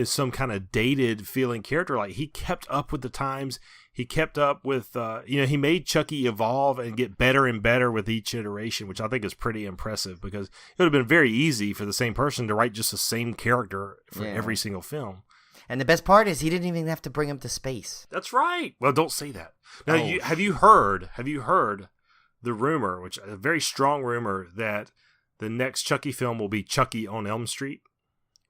some kind of dated feeling character. Like, he kept up with the times. He kept up with he made Chucky evolve and get better and better with each iteration, which I think is pretty impressive because it would have been very easy for the same person to write just the same character for every single film. And the best part is he didn't even have to bring him to space. That's right. Well, don't say that. Now, have you heard the rumor, which a very strong rumor, that the next Chucky film will be Chucky on Elm Street?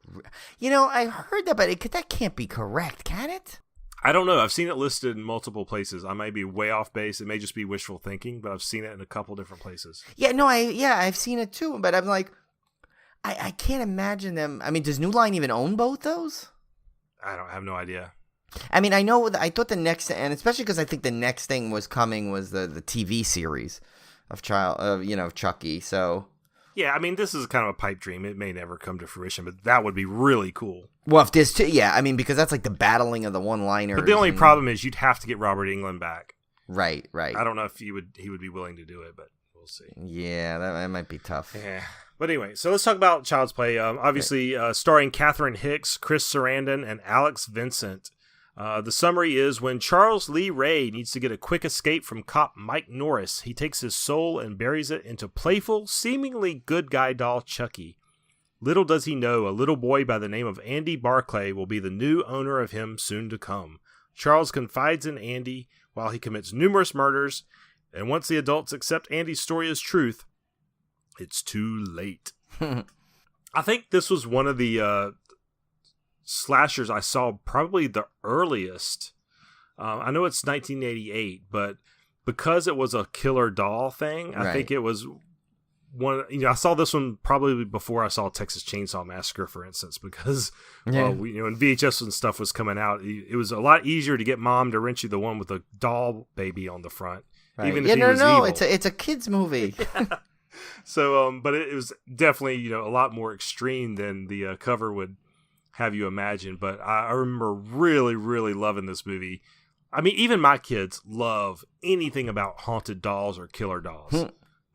I heard that, but that can't be correct, can it? I don't know. I've seen it listed in multiple places. I may be way off base. It may just be wishful thinking, but I've seen it in a couple different places. Yeah, no, I've seen it too, but I'm like, I can't imagine them. I mean, does New Line even own both those? I have no idea. I mean, I thought the next, and especially because I think the next thing was coming was the TV series of Chucky. So yeah, I mean, this is kind of a pipe dream. It may never come to fruition, but that would be really cool. Well, if this I mean, because that's like the battling of the one-liners. But the only problem is you'd have to get Robert Englund back. Right. I don't know if he would be willing to do it, but we'll see. Yeah, that might be tough. Yeah. But anyway, so let's talk about Child's Play. Obviously, starring Catherine Hicks, Chris Sarandon, and Alex Vincent. The summary is, when Charles Lee Ray needs to get a quick escape from cop Mike Norris, he takes his soul and buries it into playful, seemingly good guy doll Chucky. Little does he know, a little boy by the name of Andy Barclay will be the new owner of him soon to come. Charles confides in Andy while he commits numerous murders, and once the adults accept Andy's story as truth, it's too late. I think this was one of the slashers I saw probably the earliest. I know it's 1988, but because it was a killer doll thing, I think it was one. I saw this one probably before I saw Texas Chainsaw Massacre, for instance, because when VHS and stuff was coming out, it was a lot easier to get mom to rent you the one with a doll baby on the front. Right. Even if he was evil. It's a kids movie. Yeah. So, but it was definitely a lot more extreme than the cover would have you imagine. But I remember really, really loving this movie. I mean, even my kids love anything about haunted dolls or killer dolls.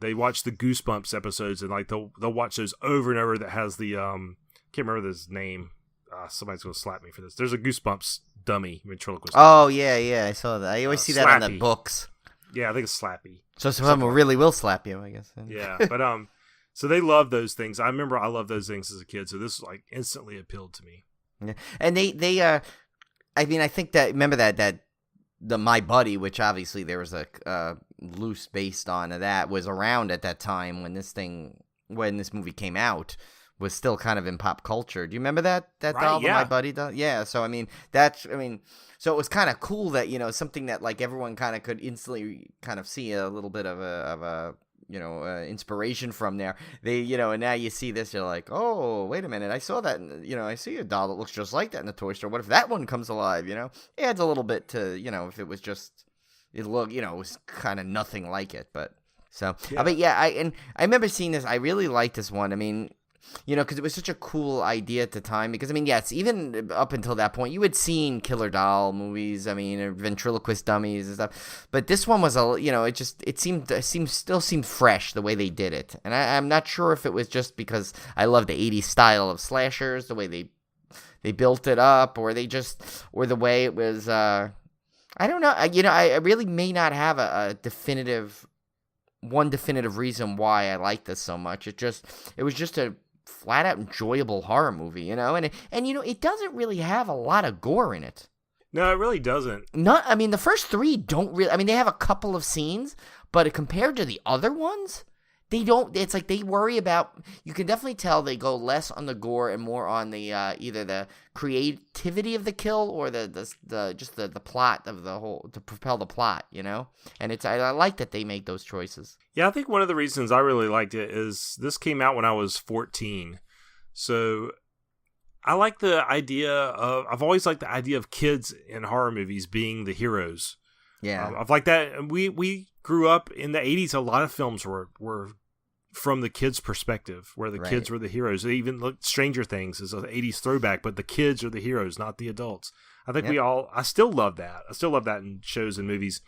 They watch the Goosebumps episodes and like they'll watch those over and over. That has the can't remember his name. Somebody's gonna slap me for this. There's a Goosebumps dummy ventriloquist. Oh yeah, I saw that. I always see that on the books. Yeah, I think it's Slappy. So someone really will slap you, I guess. Yeah, but so they love those things. I remember I loved those things as a kid. So this like instantly appealed to me. Yeah, and they I mean, I think that remember that the My Buddy, which obviously there was a loose based on that, was around at that time when this movie came out, was still kind of in pop culture. Do you remember that right, doll, yeah. My Buddy doll? Yeah. So I mean, so it was kind of cool that something that like everyone kind of could instantly kind of see a little bit of a inspiration from there. They and now you see this, you're like, oh wait a minute, I saw that. I see a doll that looks just like that in the toy store. What if that one comes alive? It adds a little bit to if it was just it was kind of nothing like it. But so yeah. But yeah, I remember seeing this. I really liked this one. I mean, because it was such a cool idea at the time. Because, I mean, yes, even up until that point, you had seen killer doll movies, I mean, or ventriloquist dummies and stuff. But this one was, it still seemed fresh the way they did it. And I'm not sure if it was just because I love the 80s style of slashers, the way they built it up, or the way it was, I don't know. I really may not have a definitive reason why I like this so much. It was just a flat out enjoyable horror movie, and it doesn't really have a lot of gore in it. No, it really doesn't. I mean, the first three don't really. I mean, they have a couple of scenes, but compared to the other ones, they don't. It's like they worry about. You can definitely tell they go less on the gore and more on the either the creativity of the kill or the plot of the whole to propel the plot. And I like that they make those choices. Yeah, I think one of the reasons I really liked it is this came out when I was 14. So I like the idea of, I've always liked the idea of kids in horror movies being the heroes. Yeah. I've liked that. We grew up in the 80s. A lot of films were from the kids' perspective, where the kids were the heroes. They even looked Stranger Things as an 80s throwback, but the kids are the heroes, not the adults. I think I still love that. I still love that in shows and movies.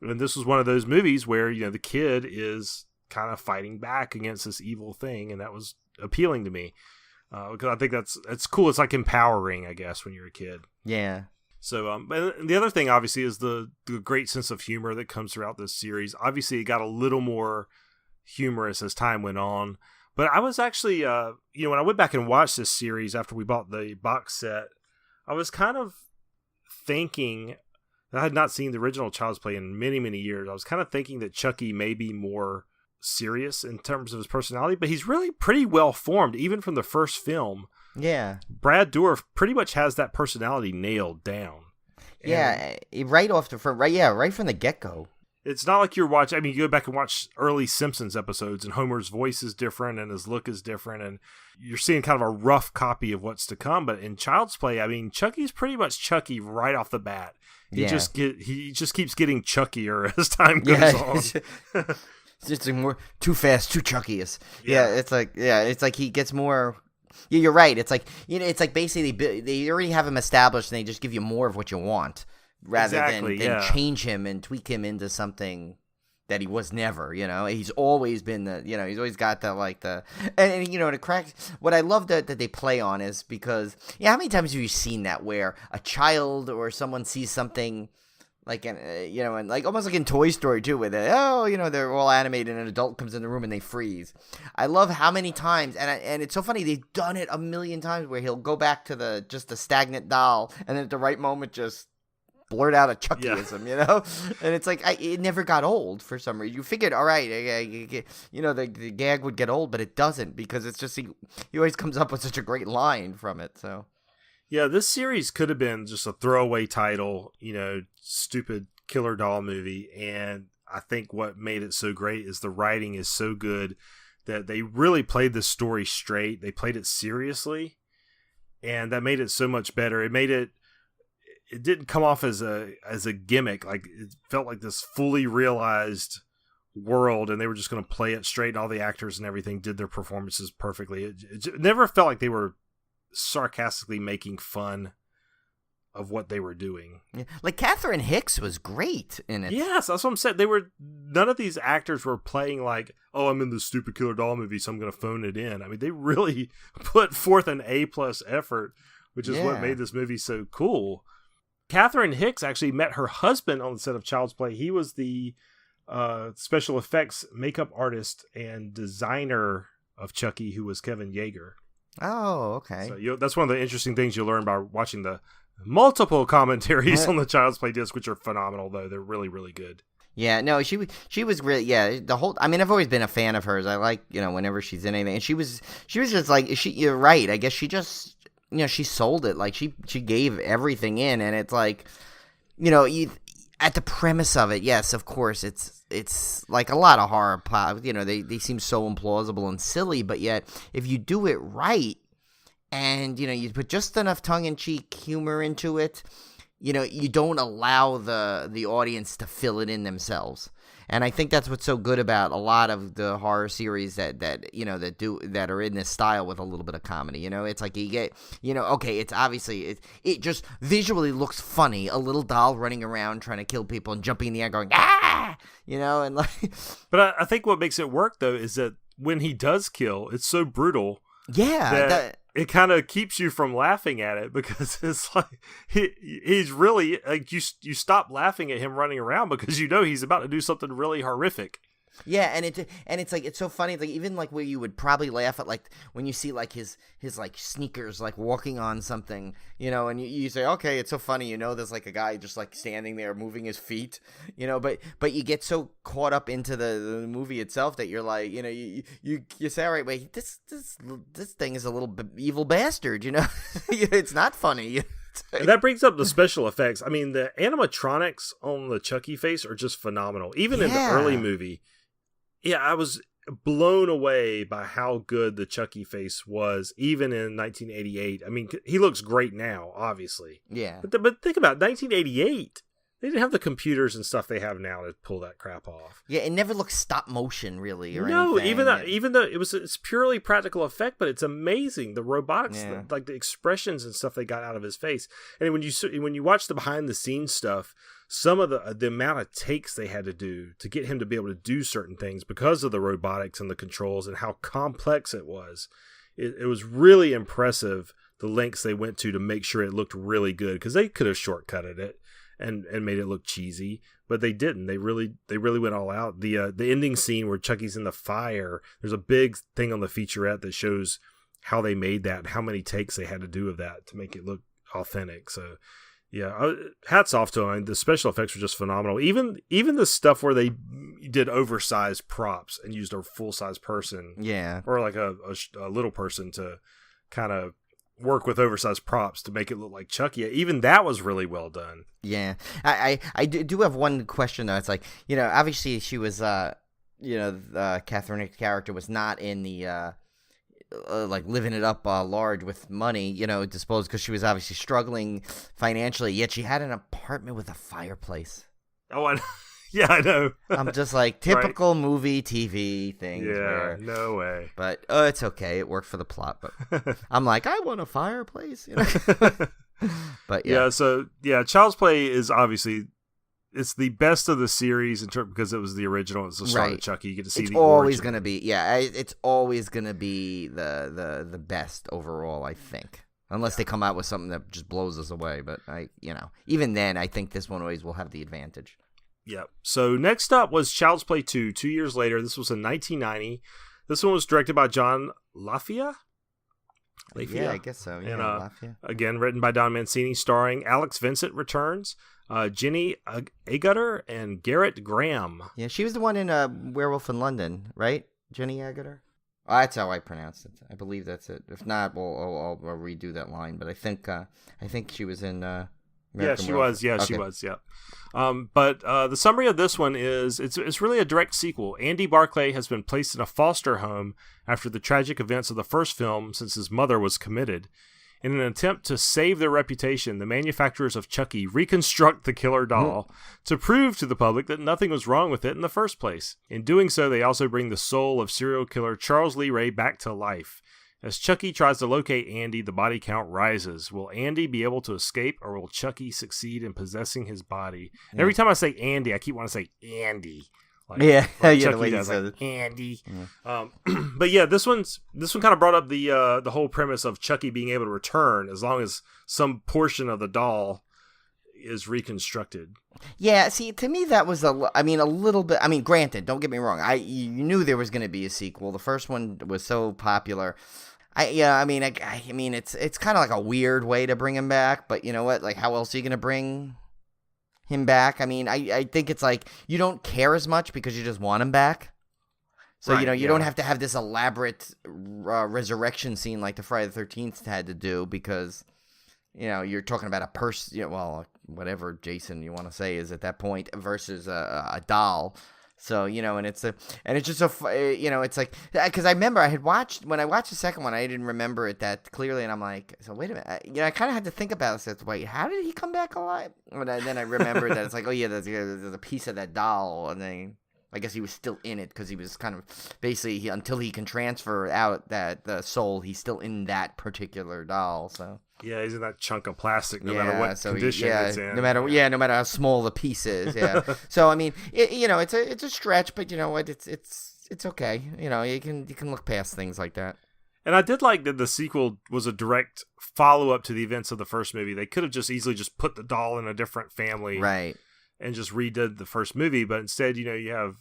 And this was one of those movies where, the kid is kind of fighting back against this evil thing. And that was appealing to me. Because I think that's cool. It's like empowering, I guess, when you're a kid. Yeah. So, and the other thing, obviously, is the great sense of humor that comes throughout this series. Obviously, it got a little more humorous as time went on. But I was actually, when I went back and watched this series after we bought the box set, I was kind of thinking, I had not seen the original Child's Play in many, many years. I was kind of thinking that Chucky may be more serious in terms of his personality, but he's really pretty well formed, even from the first film. Yeah. Brad Dourif pretty much has that personality nailed down. Yeah, right off the front, right from the get-go. It's not like you're watching, I mean, you go back and watch early Simpsons episodes, and Homer's voice is different, and his look is different, and you're seeing kind of a rough copy of what's to come. But in Child's Play, I mean, Chucky's pretty much Chucky right off the bat. He just keeps getting Chuckier as time goes on. It's just more too fast, too Chucky-ish. Yeah, it's like he gets more. Yeah, you're right. It's like it's like basically they already have him established, and they just give you more of what you want, rather than change him and tweak him into something that he was never. He's always been he's always got that and to crack. What I love that they play on is because how many times have you seen that where a child or someone sees something. Like, and like almost like in Toy Story too, where they're all animated and an adult comes in the room and they freeze. I love how many times, and it's so funny, they've done it a million times where he'll go back to the stagnant doll and then at the right moment just blurt out a Chuckyism, and it's like, it never got old for some reason. You figured, all right, the gag would get old, but it doesn't because it's just, he always comes up with such a great line from it, so. Yeah, this series could have been just a throwaway title, stupid killer doll movie. And I think what made it so great is the writing is so good that they really played the story straight. They played it seriously. And that made it so much better. It didn't come off as a gimmick. Like, it felt like this fully realized world, and they were just going to play it straight. And all the actors and everything did their performances perfectly. It never felt like they were sarcastically making fun of what they were doing. Yeah. Like Catherine Hicks was great in it. Yes, that's what I'm saying. None of these actors were playing like, oh, I'm in this stupid killer doll movie, so I'm going to phone it in. I mean, they really put forth an A+ effort, which is what made this movie so cool. Catherine Hicks actually met her husband on the set of Child's Play. He was the special effects makeup artist and designer of Chucky, who was Kevin Yeager. Oh, okay. So that's one of the interesting things you learn by watching the multiple commentaries on the Child's Play disc, which are phenomenal, though. They're really, really good. Yeah, no, she was really, I mean, I've always been a fan of hers. I like, whenever she's in anything. And she was just like, you're right. I guess she just, she sold it. Like, she gave everything in. And it's like, at the premise of it, yes, of course, it's like a lot of horror plot. They seem so implausible and silly, but yet, if you do it right, and, you put just enough tongue-in-cheek humor into it, you don't allow the audience to fill it in themselves. And I think that's what's so good about a lot of the horror series that are in this style with a little bit of comedy. It's like you get, okay, it's obviously, it just visually looks funny. A little doll running around trying to kill people and jumping in the air going, ah, and like. But I think what makes it work, though, is that when he does kill, it's so brutal. Yeah. That it kind of keeps you from laughing at it, because it's like he's really like you stop laughing at him running around because he's about to do something really horrific. Yeah, and it's like, it's so funny. It's like, even like where you would probably laugh at, like when you see like his like sneakers like walking on something, and you say, okay, it's so funny, there's like a guy just like standing there moving his feet, but you get so caught up into the movie itself that you're like, you say, all right, wait, this thing is a little evil bastard, it's not funny. And that brings up the special effects. I mean, the animatronics on the Chucky face are just phenomenal. Even in the early movie. Yeah, I was blown away by how good the Chucky face was, even in 1988. I mean, he looks great now, obviously. Yeah. But think about it, 1988. They didn't have the computers and stuff they have now to pull that crap off. Yeah, it never looks stop motion, really, or no, anything. even though it's purely practical effect, but it's amazing. The robotics, like the expressions and stuff they got out of his face. And when you watch the behind the scenes stuff, some of the amount of takes they had to do to get him to be able to do certain things because of the robotics and the controls and how complex it was. It was really impressive, the lengths they went to make sure it looked really good, because they could have shortcutted it and made it look cheesy, but they didn't. They really went all out. The ending scene where Chucky's in the fire, there's a big thing on the featurette that shows how they made that and how many takes they had to do of that to make it look authentic. So yeah, hats off to them. The special effects were just phenomenal. Even the stuff where they did oversized props and used a full-size person, or like a little person to kind of work with oversized props to make it look like Chucky. Even that was really well done. Yeah, I do have one question though. It's like, obviously she was, Catherine Hick's character was not in the like living it up large with money, disposed, because she was obviously struggling financially. Yet she had an apartment with a fireplace. Oh, yeah, I know. I'm just like typical movie TV things. Yeah, no way. But it's okay. It worked for the plot. But I'm like, I want a fireplace. But yeah. So Child's Play is obviously, it's the best of the series because it was the original. It's the start of Chucky. You get to see the always origin. Gonna be it's always gonna be the best overall, I think. Unless they come out with something that just blows us away. But even then, I think this one always will have the advantage. Yep. So next up was Child's Play 2, 2 years later. This was in 1990. This one was directed by John Lafia. Yeah, I guess so. Yeah, and again, written by Don Mancini, starring Alex Vincent returns, Jenny Agutter, and Garrett Graham. Yeah, she was the one in Werewolf in London, right? Jenny Agutter? Oh, that's how I pronounced it. I believe that's it. If not, I'll redo that line. But I think she was in American Werewolf. She was. Yeah. But the summary of this one is it's really a direct sequel. Andy Barclay has been placed in a foster home after the tragic events of the first film, since his mother was committed. In an attempt to save their reputation, the manufacturers of Chucky reconstruct the killer doll to prove to the public that nothing was wrong with it in the first place. In doing so, they also bring the soul of serial killer Charles Lee Ray back to life. As Chucky tries to locate Andy, the body count rises. Will Andy be able to escape, or will Chucky succeed in possessing his body? And every time I say Andy, I keep wanting to say Andy. Like Chucky does, like Andy. Yeah. But yeah, this one kind of brought up the whole premise of Chucky being able to return as long as some portion of the doll is reconstructed. Yeah, see, to me that was a little bit. I mean, granted, don't get me wrong. You knew there was going to be a sequel. The first one was so popular. I mean, it's kind of like a weird way to bring him back. But you know what? Like, how else are you going to bring him back? I mean, I think it's like you don't care as much because you just want him back. So, right, you don't have to have this elaborate resurrection scene like the Friday the 13th had to do because, you're talking about a person, whatever Jason you want to say is at that point versus a doll. So, and it's just it's like, because I remember when I watched the second one, I didn't remember it that clearly. And I'm like, so wait a minute. I kind of had to think about this. Wait, how did he come back alive? And then I remembered that it's like, oh yeah, there's a piece of that doll. And then I guess he was still in it because he was kind of basically until he can transfer out the soul, he's still in that particular doll. So. Yeah, he's in that chunk of plastic, no matter what condition it's in. No matter how small the piece is. Yeah. So I mean, it's a stretch, but you know what? It's okay. You can look past things like that. And I did like that the sequel was a direct follow up to the events of the first movie. They could have just easily just put the doll in a different family, right, and just redid the first movie. But instead, you have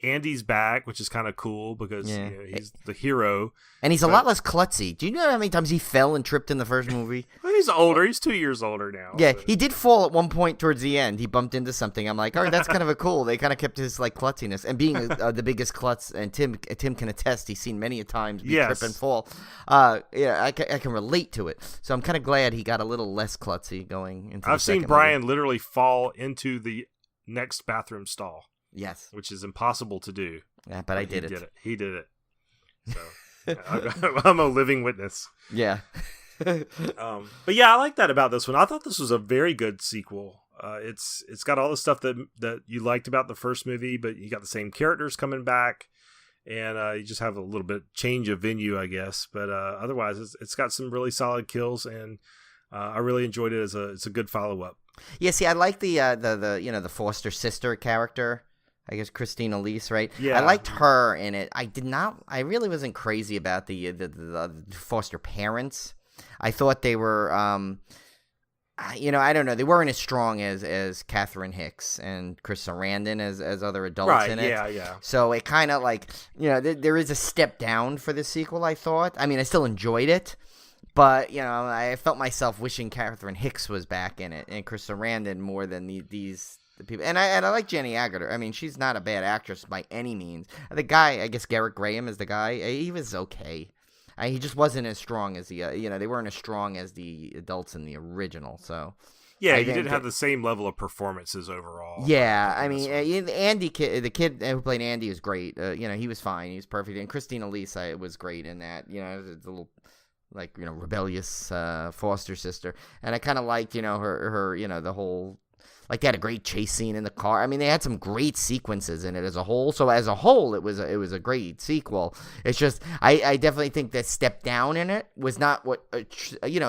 Andy's back, which is kind of cool because he's the hero. And he's a lot less klutzy. Do you know how many times he fell and tripped in the first movie? Well, he's older. He's 2 years older now. Yeah, he did fall at one point towards the end. He bumped into something. I'm like, all right, that's kind of a cool. They kind of kept his like klutziness. And being the biggest klutz, and Tim can attest, he's seen many a times trip and fall. I can relate to it. So I'm kind of glad he got a little less klutzy going into I've seen Brian literally fall into the next bathroom stall. Yes. Which is impossible to do. Yeah, but I did it. He did it. So I'm a living witness. Yeah. But yeah, I like that about this one. I thought this was a very good sequel. It's got all the stuff that you liked about the first movie, but you got the same characters coming back, and you just have a little bit change of venue, I guess. But otherwise, it's got some really solid kills, and I really enjoyed it it's a good follow up. Yeah, see, I like the foster sister character. I guess Christine Elise, right? Yeah. I liked her in it. I really wasn't crazy about the foster parents. I thought they were, I don't know. They weren't as strong as Catherine Hicks and Chris Sarandon as other adults in it. Yeah. So it kind of like, there is a step down for the sequel, I thought. I mean, I still enjoyed it. But, I felt myself wishing Catherine Hicks was back in it and Chris Sarandon more than these people. And I like Jenny Agutter. I mean, she's not a bad actress by any means. The guy, I guess Garrett Graham is the guy. He was okay. He just wasn't as strong as they weren't as strong as the adults in the original. So yeah, he didn't have the same level of performances overall. Yeah, I mean, Andy, the kid who played Andy was great. He was fine. He was perfect. And Christine Elise was great in that. It's a little rebellious foster sister, and I kind of liked her the whole, like, they had a great chase scene in the car. I mean, they had some great sequences in it as a whole. So as a whole, it was a great sequel. It's just I definitely think that step down in it was not what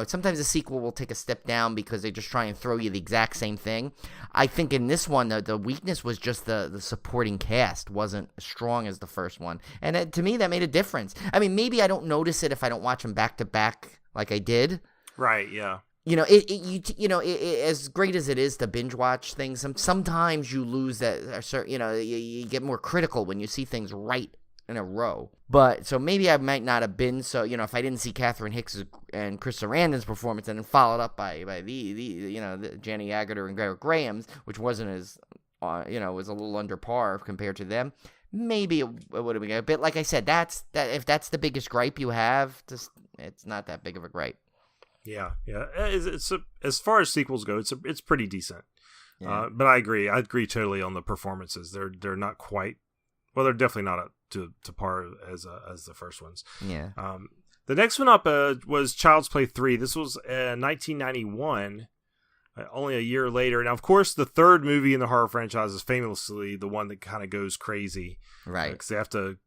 sometimes a sequel will take a step down because they just try and throw you the exact same thing. I think in this one the weakness was just the supporting cast wasn't as strong as the first one, and to me that made a difference. I mean, maybe I don't notice it if I don't watch them back to back like I did. Right. Yeah. As great as it is to binge watch things, sometimes you lose that. You get more critical when you see things right in a row. But so maybe I might not have been so. If I didn't see Catherine Hicks and Chris Sarandon's performance, and then followed up by the Jenny Agutter and Garrett Graham's, which wasn't as was a little under par compared to them. Maybe it would have been a bit. Like I said, if that's the biggest gripe you have, it's not that big of a gripe. Yeah. It's as far as sequels go, it's pretty decent. Yeah. But I agree totally on the performances. They're not quite. Well, they're definitely not up to par as the first ones. Yeah. The next one up was Child's Play 3. This was 1991, only a year later. Now, of course, the third movie in the horror franchise is famously the one that kind of goes crazy, right? Because they have to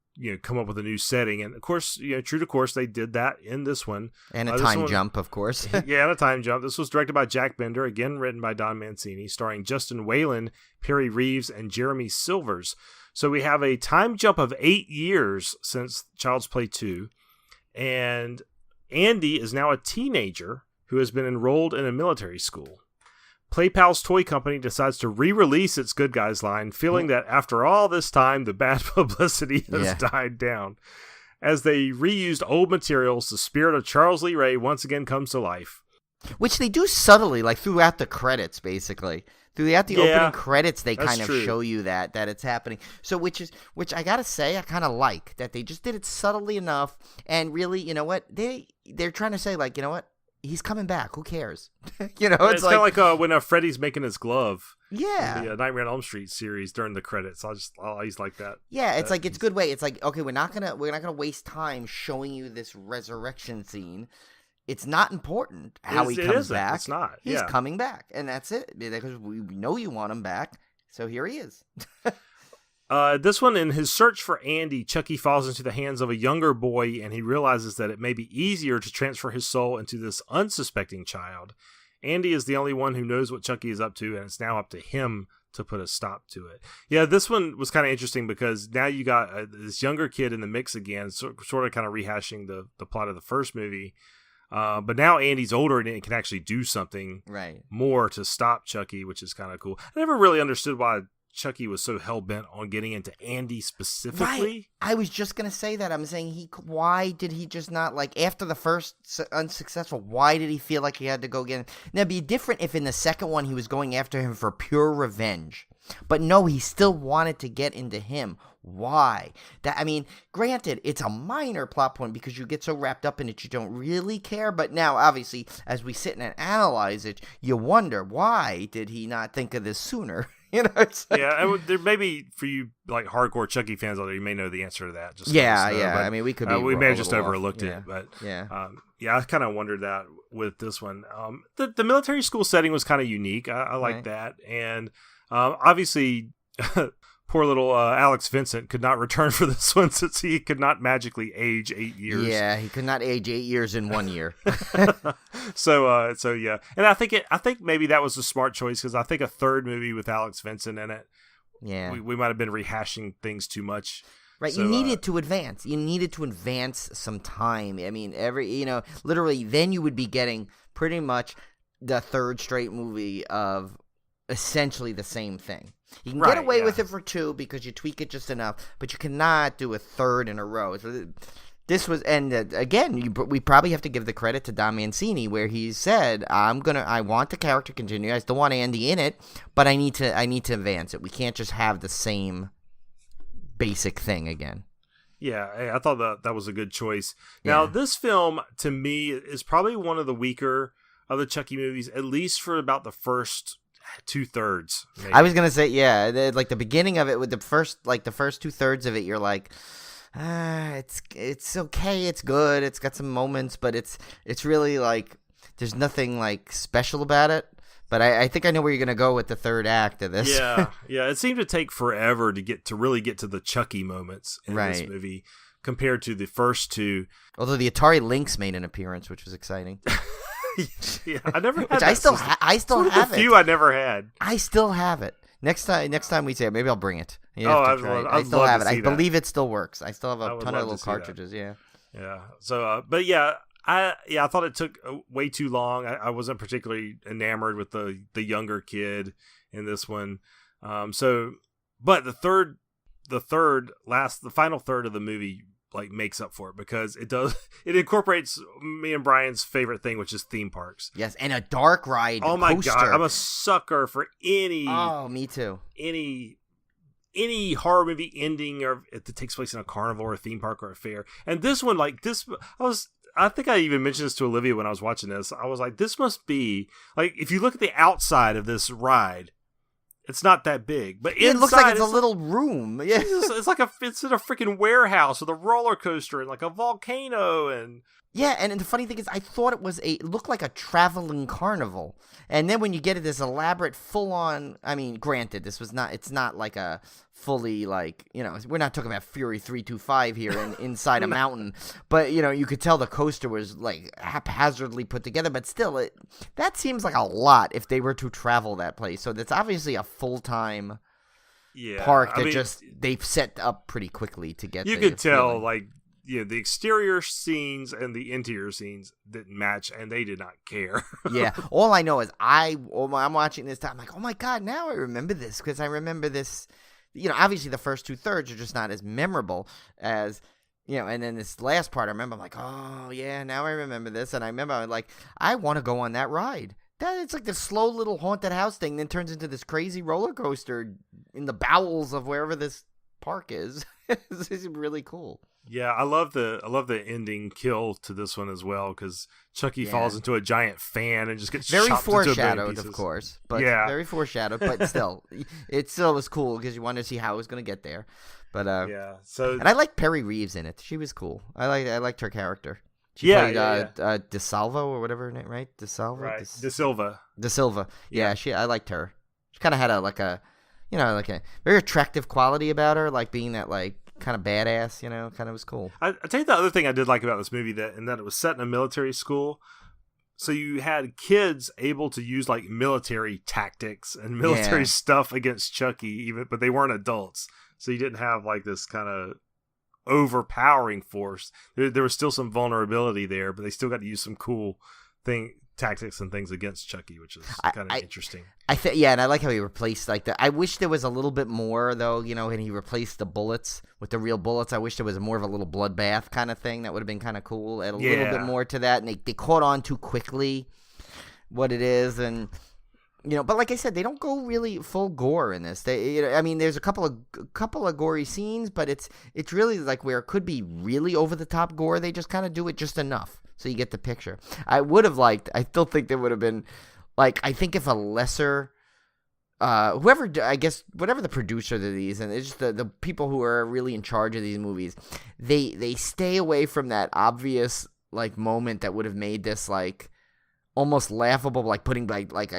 come up with a new setting. And of course, true to course, they did that in this one. And a time jump, of course. Yeah, and a time jump. This was directed by Jack Bender, again written by Don Mancini, starring Justin Whalen, Perry Reeves, and Jeremy Silvers. So we have a time jump of 8 years since Child's Play 2. And Andy is now a teenager who has been enrolled in a military school. PlayPal's toy company decides to re-release its Good Guys line, feeling that after all this time, the bad publicity has died down. As they reused old materials, the spirit of Charles Lee Ray once again comes to life. Which they do subtly, like throughout the credits, basically. Throughout the opening credits, they kind of show you that it's happening. So, which I gotta say, I kind of like that they just did it subtly enough, and really, you know what, they're trying to say, like, you know what, he's coming back. Who cares? It's kind of like when Freddy's making his glove. Yeah. In the Nightmare on Elm Street series during the credits. I always like that. Yeah, it's like it's a good way. It's like, okay, we're not gonna waste time showing you this resurrection scene. It's not important how he comes back. It's not. He's coming back, and that's it. Because we know you want him back, so here he is. This one, in his search for Andy, Chucky falls into the hands of a younger boy, and he realizes that it may be easier to transfer his soul into this unsuspecting child. Andy is the only one who knows what Chucky is up to, and it's now up to him to put a stop to it. Yeah, this one was kind of interesting because now you got this younger kid in the mix again, sort of kind of rehashing the plot of the first movie. But now Andy's older and can actually do something more to stop Chucky, which is kind of cool. I never really understood why Chucky was so hell-bent on getting into Andy specifically. Right. I was just going to say that. I'm saying why did he just not, like, after the first unsuccessful, why did he feel like he had to go get him? Now, it'd be different if in the second one he was going after him for pure revenge. But no, he still wanted to get into him. Why? Granted, it's a minor plot point because you get so wrapped up in it you don't really care. But now, obviously, as we sit and analyze it, you wonder, why did he not think of this sooner? It's like, there may be, for you like hardcore Chucky fans out there, you may know the answer to that. Just but, we could be we may have just overlooked it, but I kind of wondered that with this one. The military school setting was kind of unique. I like that, and obviously, poor little Alex Vincent could not return for this one since he could not magically age 8 years. Yeah, he could not age 8 years in 1 year. So yeah, and I think maybe that was a smart choice because I think a third movie with Alex Vincent in it, we might have been rehashing things too much. Right, so, you needed to advance. You needed to advance some time. Literally, then you would be getting pretty much the third straight movie of essentially the same thing. You can get away with it for 2 because you tweak it just enough, but you cannot do a third in a row. So this was, and again, we probably have to give the credit to Don Mancini, where he said, I want the character to continue. I still want Andy in it, but I need to advance it. We can't just have the same basic thing again. Yeah, I thought that was a good choice. Now, this film, to me, is probably one of the weaker of the Chucky movies, at least for about the first 2/3. Maybe. I was gonna say, like the beginning of it with the first 2/3 of it, you're like, it's okay, it's good, it's got some moments, but it's really like there's nothing like special about it. But I think I know where you're gonna go with the third act of this. Yeah. It seemed to take forever to really get to the Chucky moments in this movie compared to the first two. Although the Atari Lynx made an appearance, which was exciting. I never had. Which I still have it. Few I never had. I still have it. Next time we say it, maybe I'll bring it. I still have it. I believe it still works. I still have a ton of little cartridges. That. Yeah. So, I thought it took way too long. I wasn't particularly enamored with the younger kid in this one. But the final third of the movie like makes up for it because it incorporates me and Brian's favorite thing, which is theme parks. Yes, and a dark ride. Oh my god, I'm a sucker for any. Oh, me too. Any horror movie ending or it takes place in a carnival or a theme park or a fair. And this one, like this, I think I even mentioned this to Olivia when I was watching this. I was like, this must be like if you look at the outside of this ride. It's not that big, but inside, it looks like it's a little room. Yeah, it's in a freaking warehouse with a roller coaster and like a volcano, and Yeah, and the funny thing is, I thought it looked like a traveling carnival, and then when you get this elaborate, full-on, I mean, granted, it's not like a fully, like, we're not talking about Fury 325 here inside a mountain, but, you could tell the coaster was, like, haphazardly put together, but still, that seems like a lot if they were to travel that place, so that's obviously a full-time park that they've set up pretty quickly to get you could tell, feeling. Like, the exterior scenes and the interior scenes didn't match, and they did not care. Yeah, all I know is I'm watching this time, I'm like, oh my God, now I remember this, because I remember this, obviously the first 2/3 are just not as memorable as, and then this last part, I remember, I'm like, oh yeah, now I remember this, and I remember, I'm like, I want to go on that ride. It's like this slow little haunted house thing, then turns into this crazy roller coaster in the bowels of wherever this park is. This is really cool. Yeah, I love the ending kill to this one as well, because Chucky falls into a giant fan and just gets very chopped foreshadowed, of course, but very foreshadowed. But still, it still was cool because you wanted to see how it was going to get there. But and I liked Perry Reeves in it. She was cool. I liked her character. She played DeSalvo or whatever her name, right? DeSalvo, right? DeSilva. DeSilva. Yeah, I liked her. She kind of had a very attractive quality about her, like being that like kind of badass, kind of was cool. I tell you the other thing I did like about this movie that it was set in a military school. So you had kids able to use like military tactics and military stuff against Chucky, but they weren't adults. So you didn't have like this kind of overpowering force. There was still some vulnerability there, but they still got to use some cool tactics and things against Chucky, which is kind of interesting. And I like how he replaced like I wish there was a little bit more though, and he replaced the bullets with the real bullets. I wish there was more of a little bloodbath kind of thing. That would have been kind of cool. Add a little bit more to that, and they caught on too quickly what it is, and but like I said, they don't go really full gore in this. There's a couple of gory scenes, but it's really like where it could be really over the top gore. They just kind of do it just enough. So you get the picture. I still think there would have been, like, I think if a lesser, whatever the producer of these, and it's just the people who are really in charge of these movies, they stay away from that obvious, like, moment that would have made this, like, almost laughable, like putting, like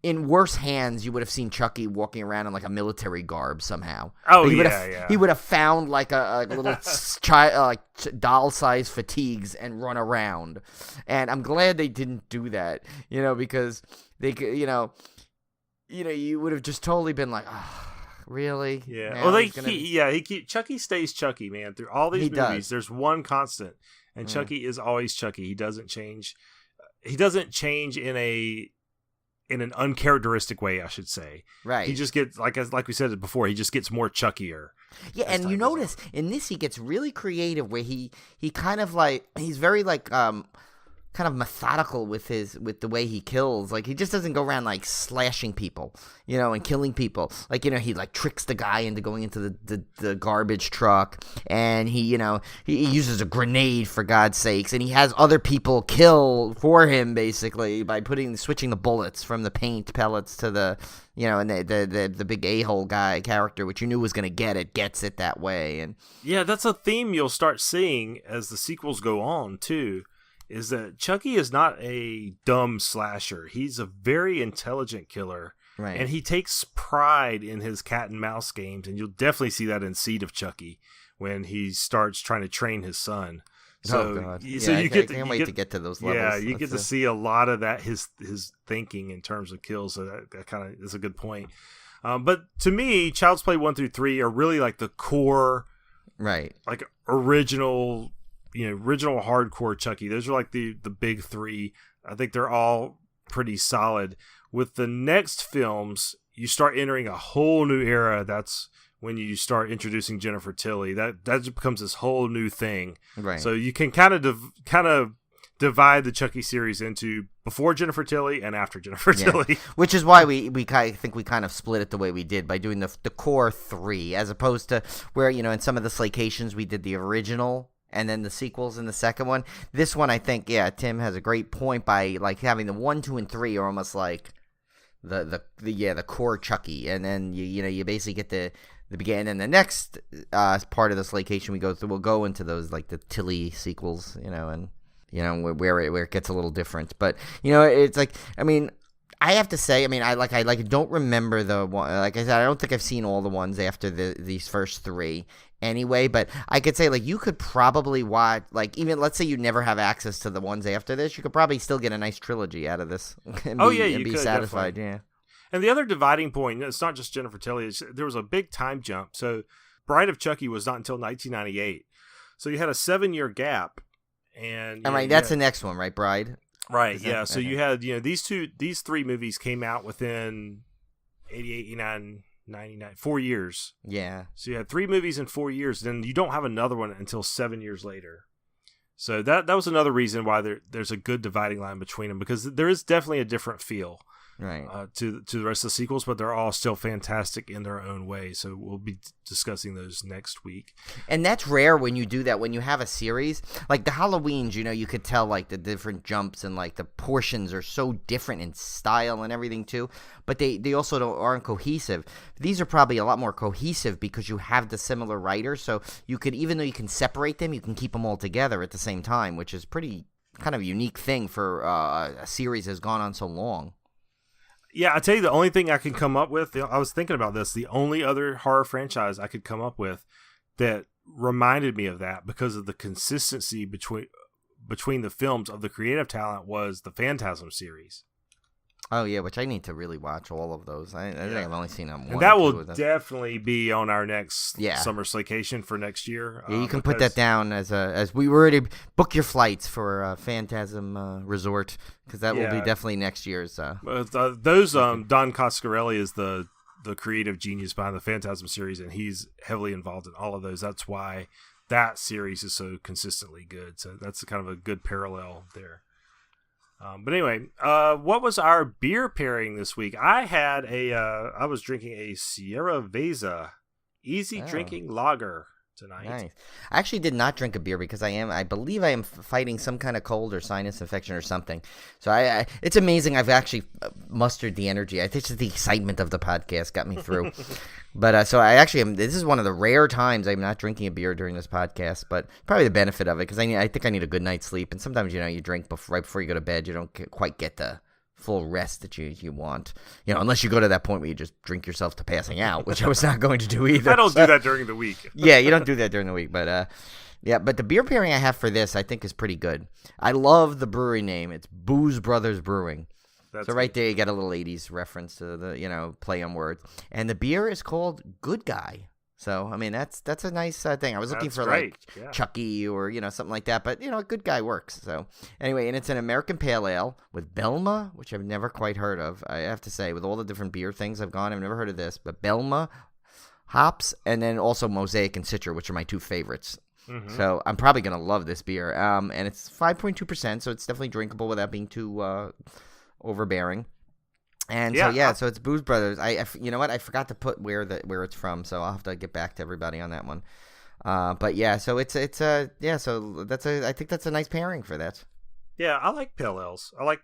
in worse hands, you would have seen Chucky walking around in like a military garb somehow. Oh, he would have found like a little child, doll-sized fatigues and run around. And I'm glad they didn't do that, because they could, you would have just totally been like, oh, really? Yeah. Well, Chucky stays Chucky, man. Through all these movies, there's one constant, and Chucky is always Chucky. He doesn't change. He doesn't change in an uncharacteristic way, I should say. Right. He just gets, like we said before, he just gets more Chuckier. Yeah, and you notice in this he gets really creative where he kind of like, he's very like kind of methodical with the way he kills. Like, he just doesn't go around like slashing people, and killing people. Like, he like tricks the guy into going into the garbage truck, and he uses a grenade, for God's sakes, and he has other people kill for him basically by switching the bullets from the paint pellets to the and the big a-hole guy character, which you knew was going to gets it that way. And yeah, that's a theme you'll start seeing as the sequels go on too. Is that Chucky is not a dumb slasher. He's a very intelligent killer. Right. And he takes pride in his cat and mouse games, and you'll definitely see that in Seed of Chucky when he starts trying to train his son. So, God. So I can't wait to get to those levels. Yeah, you get to see a lot of that, his thinking in terms of kills. So that kind of is a good point. But to me, Child's Play 1 through 3 are really like the core, right? Like original hardcore Chucky. Those are like the big three. I think they're all pretty solid. With the next films, you start entering a whole new era. That's when you start introducing Jennifer Tilly. That becomes this whole new thing. Right. So you can kind of divide the Chucky series into before Jennifer Tilly and after Jennifer Tilly. Which is why we kind of split it the way we did by doing the core three, as opposed to where, in some of the Slaycations we did the original and then the sequels in the second one. This one, I think, Tim has a great point by like having the 1, 2, and 3 are almost like the core Chucky, and then you basically get the beginning. And the next part of the Slaycation we go through, we'll go into those like the Tilly sequels, and where it gets a little different. But it's like, I mean, I have to say, I mean, I don't remember the one. Like I said, I don't think I've seen all the ones after these first three anyway. But I could say, like, you could probably watch, like, even let's say you never have access to the ones after this, you could probably still get a nice trilogy out of this. And be satisfied. Definitely. Yeah. And the other dividing point, it's not just Jennifer Tilly. There was a big time jump. So, Bride of Chucky was not until 1998. So you had a 7-year gap, and that's the next one, right? Bride. Right, yeah. So you had, these three movies came out within 88, 89, 99, 4 years. Yeah. So you had 3 movies in 4 years, then you don't have another one until 7 years later. So that was another reason why there's a good dividing line between them, because there is definitely a different feel. Right. To the rest of the sequels, but they're all still fantastic in their own way. So we'll be discussing those next week. And that's rare when you do that, when you have a series. Like the Halloweens, you could tell like the different jumps and like the portions are so different in style and everything too. But they also aren't cohesive. These are probably a lot more cohesive because you have the similar writers. So you could, even though you can separate them, you can keep them all together at the same time, which is pretty kind of unique thing for a series that's gone on so long. Yeah, I tell you, the only thing I can come up with, I was thinking about this, the only other horror franchise I could come up with that reminded me of that because of the consistency between the films of the creative talent was the Phantasm series. Oh, yeah, which I need to really watch all of those. I think I've only seen them one. And that will definitely be on our next Summer Slaycation for next year. Yeah, you can put that down as we already book your flights for Phantasm Resort, because that will be definitely next year's. Don Coscarelli is the creative genius behind the Phantasm series, and he's heavily involved in all of those. That's why that series is so consistently good. So that's kind of a good parallel there. But anyway, what was our beer pairing this week? I was drinking a Sierra Vesa easy drinking lager tonight. Nice. I actually did not drink a beer because I believe I am fighting some kind of cold or sinus infection or something. So it's amazing I've actually mustered the energy. I think it's the excitement of the podcast got me through. But so I actually am. This is one of the rare times I'm not drinking a beer during this podcast, but probably the benefit of it because I think I need a good night's sleep. And sometimes you drink right before you go to bed, you don't quite get the full rest that you want. Unless you go to that point where you just drink yourself to passing out, which I was not going to do either. I don't do that during the week. Yeah, you don't do that during the week, but but the beer pairing I have for this I think is pretty good. I love the brewery name. It's Booze Brothers Brewing. So right there you get a little 80s reference to the, play on words. And the beer is called Good Guy. So, I mean, that's a nice thing. I was looking for Chucky or, something like that. But, Good Guy works. So, anyway, and it's an American Pale Ale with Belma, which I've never quite heard of. I have to say, with all the different beer things I've gone, I've never heard of this. But Belma, hops, and then also Mosaic and Citra, which are my two favorites. Mm-hmm. So, I'm probably going to love this beer. And it's 5.2%, so it's definitely drinkable without being too overbearing. And so it's Booze Brothers. You know what? I forgot to put where it's from, so I'll have to get back to everybody on that one. But yeah, so so I think that's a nice pairing for that. Yeah, I like pale ales. I like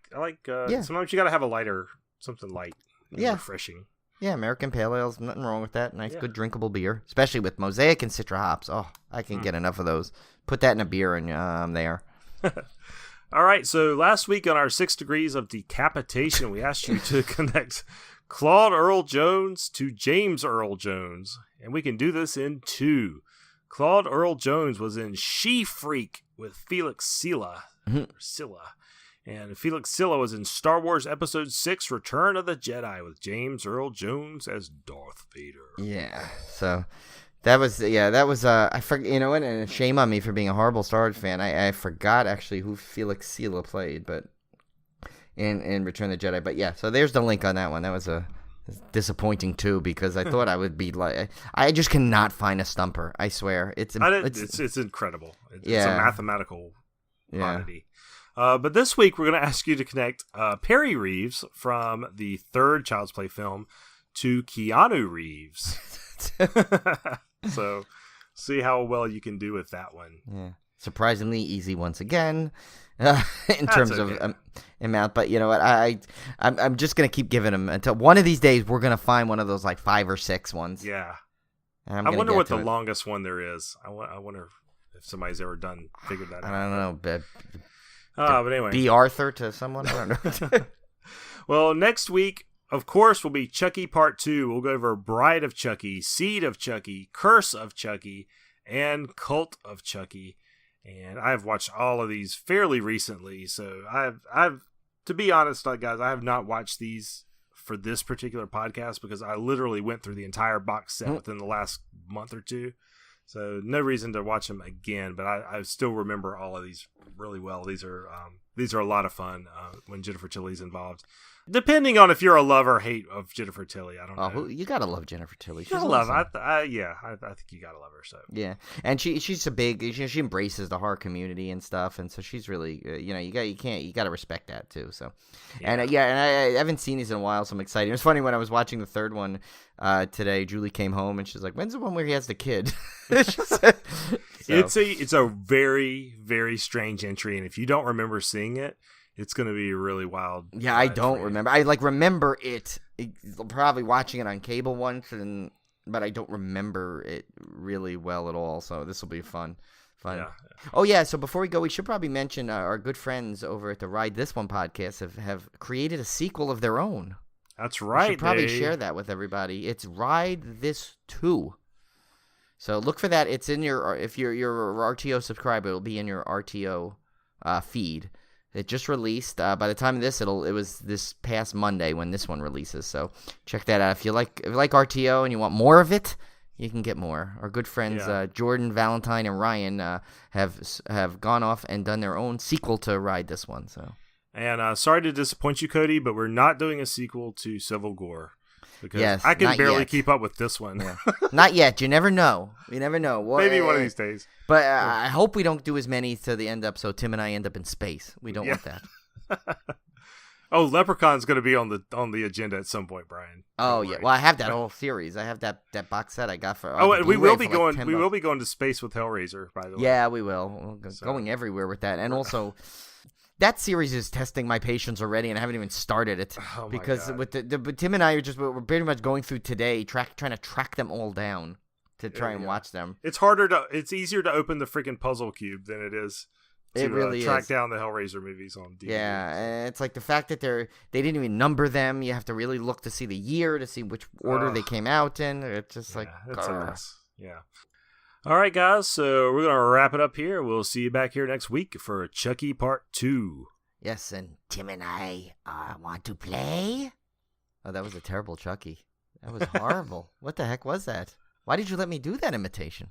sometimes you got to have a lighter, something light, refreshing. Yeah, American Pale Ales, nothing wrong with that. Nice, good drinkable beer, especially with Mosaic and Citra hops. Oh, I can get enough of those. Put that in a beer and I'm there. All right, so last week on our 6 Degrees of Decapitation, we asked you to connect Claude Earl Jones to James Earl Jones, and we can do this in 2. Claude Earl Jones was in She-Freak with Felix Silla, and Felix Silla was in Star Wars Episode 6, Return of the Jedi, with James Earl Jones as Darth Vader. Yeah, so... That was I forgot, and shame on me for being a horrible Star Wars fan. I forgot actually who Felix Silla played, but in Return of the Jedi. But yeah, so there's the link on that one. That was disappointing too because I thought I would be like, I just cannot find a stumper. I swear it's incredible. It's a mathematical oddity. But this week we're going to ask you to connect Perry Reeves from the third Child's Play film to Keanu Reeves. So, see how well you can do with that one. Yeah, surprisingly easy once again, in terms of amount. But you know what? I'm just gonna keep giving them until one of these days we're gonna find one of those like 5 or 6 ones. Yeah, I wonder what the longest one there is. I wonder if somebody's ever figured that out. I don't know. But anyway. B. Arthur to someone? I don't know. Well, next week, of course, will be Chucky Part 2. We'll go over Bride of Chucky, Seed of Chucky, Curse of Chucky, and Cult of Chucky. And I've watched all of these fairly recently. So I've to be honest, guys, I have not watched these for this particular podcast because I literally went through the entire box set within the last month or two. So no reason to watch them again, but I still remember all of these really well. These are a lot of fun when Jennifer Tilly's involved. Depending on if you're a love or hate of Jennifer Tilly, I don't know. Oh, you gotta love Jennifer Tilly. She's love. I think you gotta love her. So yeah, and she's a big. She embraces the horror community and stuff, and so she's really you gotta respect that too. So, yeah. And I haven't seen these in a while, so I'm excited. It was funny when I was watching the third one today. Julie came home and she's like, "When's the one where he has the kid?" It's a very, very strange entry, and if you don't remember seeing it, it's going to be really wild. Yeah, I don't remember. I remember it probably watching it on cable once, but I don't remember it really well at all. So this will be fun. Yeah. Oh yeah. So before we go, we should probably mention our good friends over at the Ride This One podcast have created a sequel of their own. That's right. We should probably share that with everybody. It's Ride This 2. So look for that. It's in if you're a RTO subscriber, it'll be in your RTO feed. It just released. By the time of this, it was this past Monday when this one releases. So check that out. If you like RTO and you want more of it, you can get more. Our good friends Jordan, Valentine, and Ryan have gone off and done their own sequel to Ride This One. So. And sorry to disappoint you, Cody, but we're not doing a sequel to Civil Gore. Because I can barely keep up with this one. Yeah. Not yet. You never know. You never know. Maybe one of these days. But I hope we don't do as many to the end up so Tim and I end up in space. We don't want that. Oh, Leprechaun's going to be on the agenda at some point, Brian. Oh yeah. Well, I have that whole series. I have that box set I got for. We will be going to space with Hellraiser, by the way. Yeah, we will. Going everywhere with that, and also. That series is testing my patience already, and I haven't even started it because with Tim and I we're pretty much going through today, trying to track them all down to try and watch them. It's easier to open the freaking puzzle cube than it is to track down the Hellraiser movies on DVD. Yeah, and it's like the fact that they didn't even number them. You have to really look to see the year to see which order they came out in. It's just it's a mess. Yeah. All right, guys, so we're going to wrap it up here. We'll see you back here next week for Chucky Part 2. Yes, and Tim and I want to play. Oh, that was a terrible Chucky. That was horrible. What the heck was that? Why did you let me do that imitation?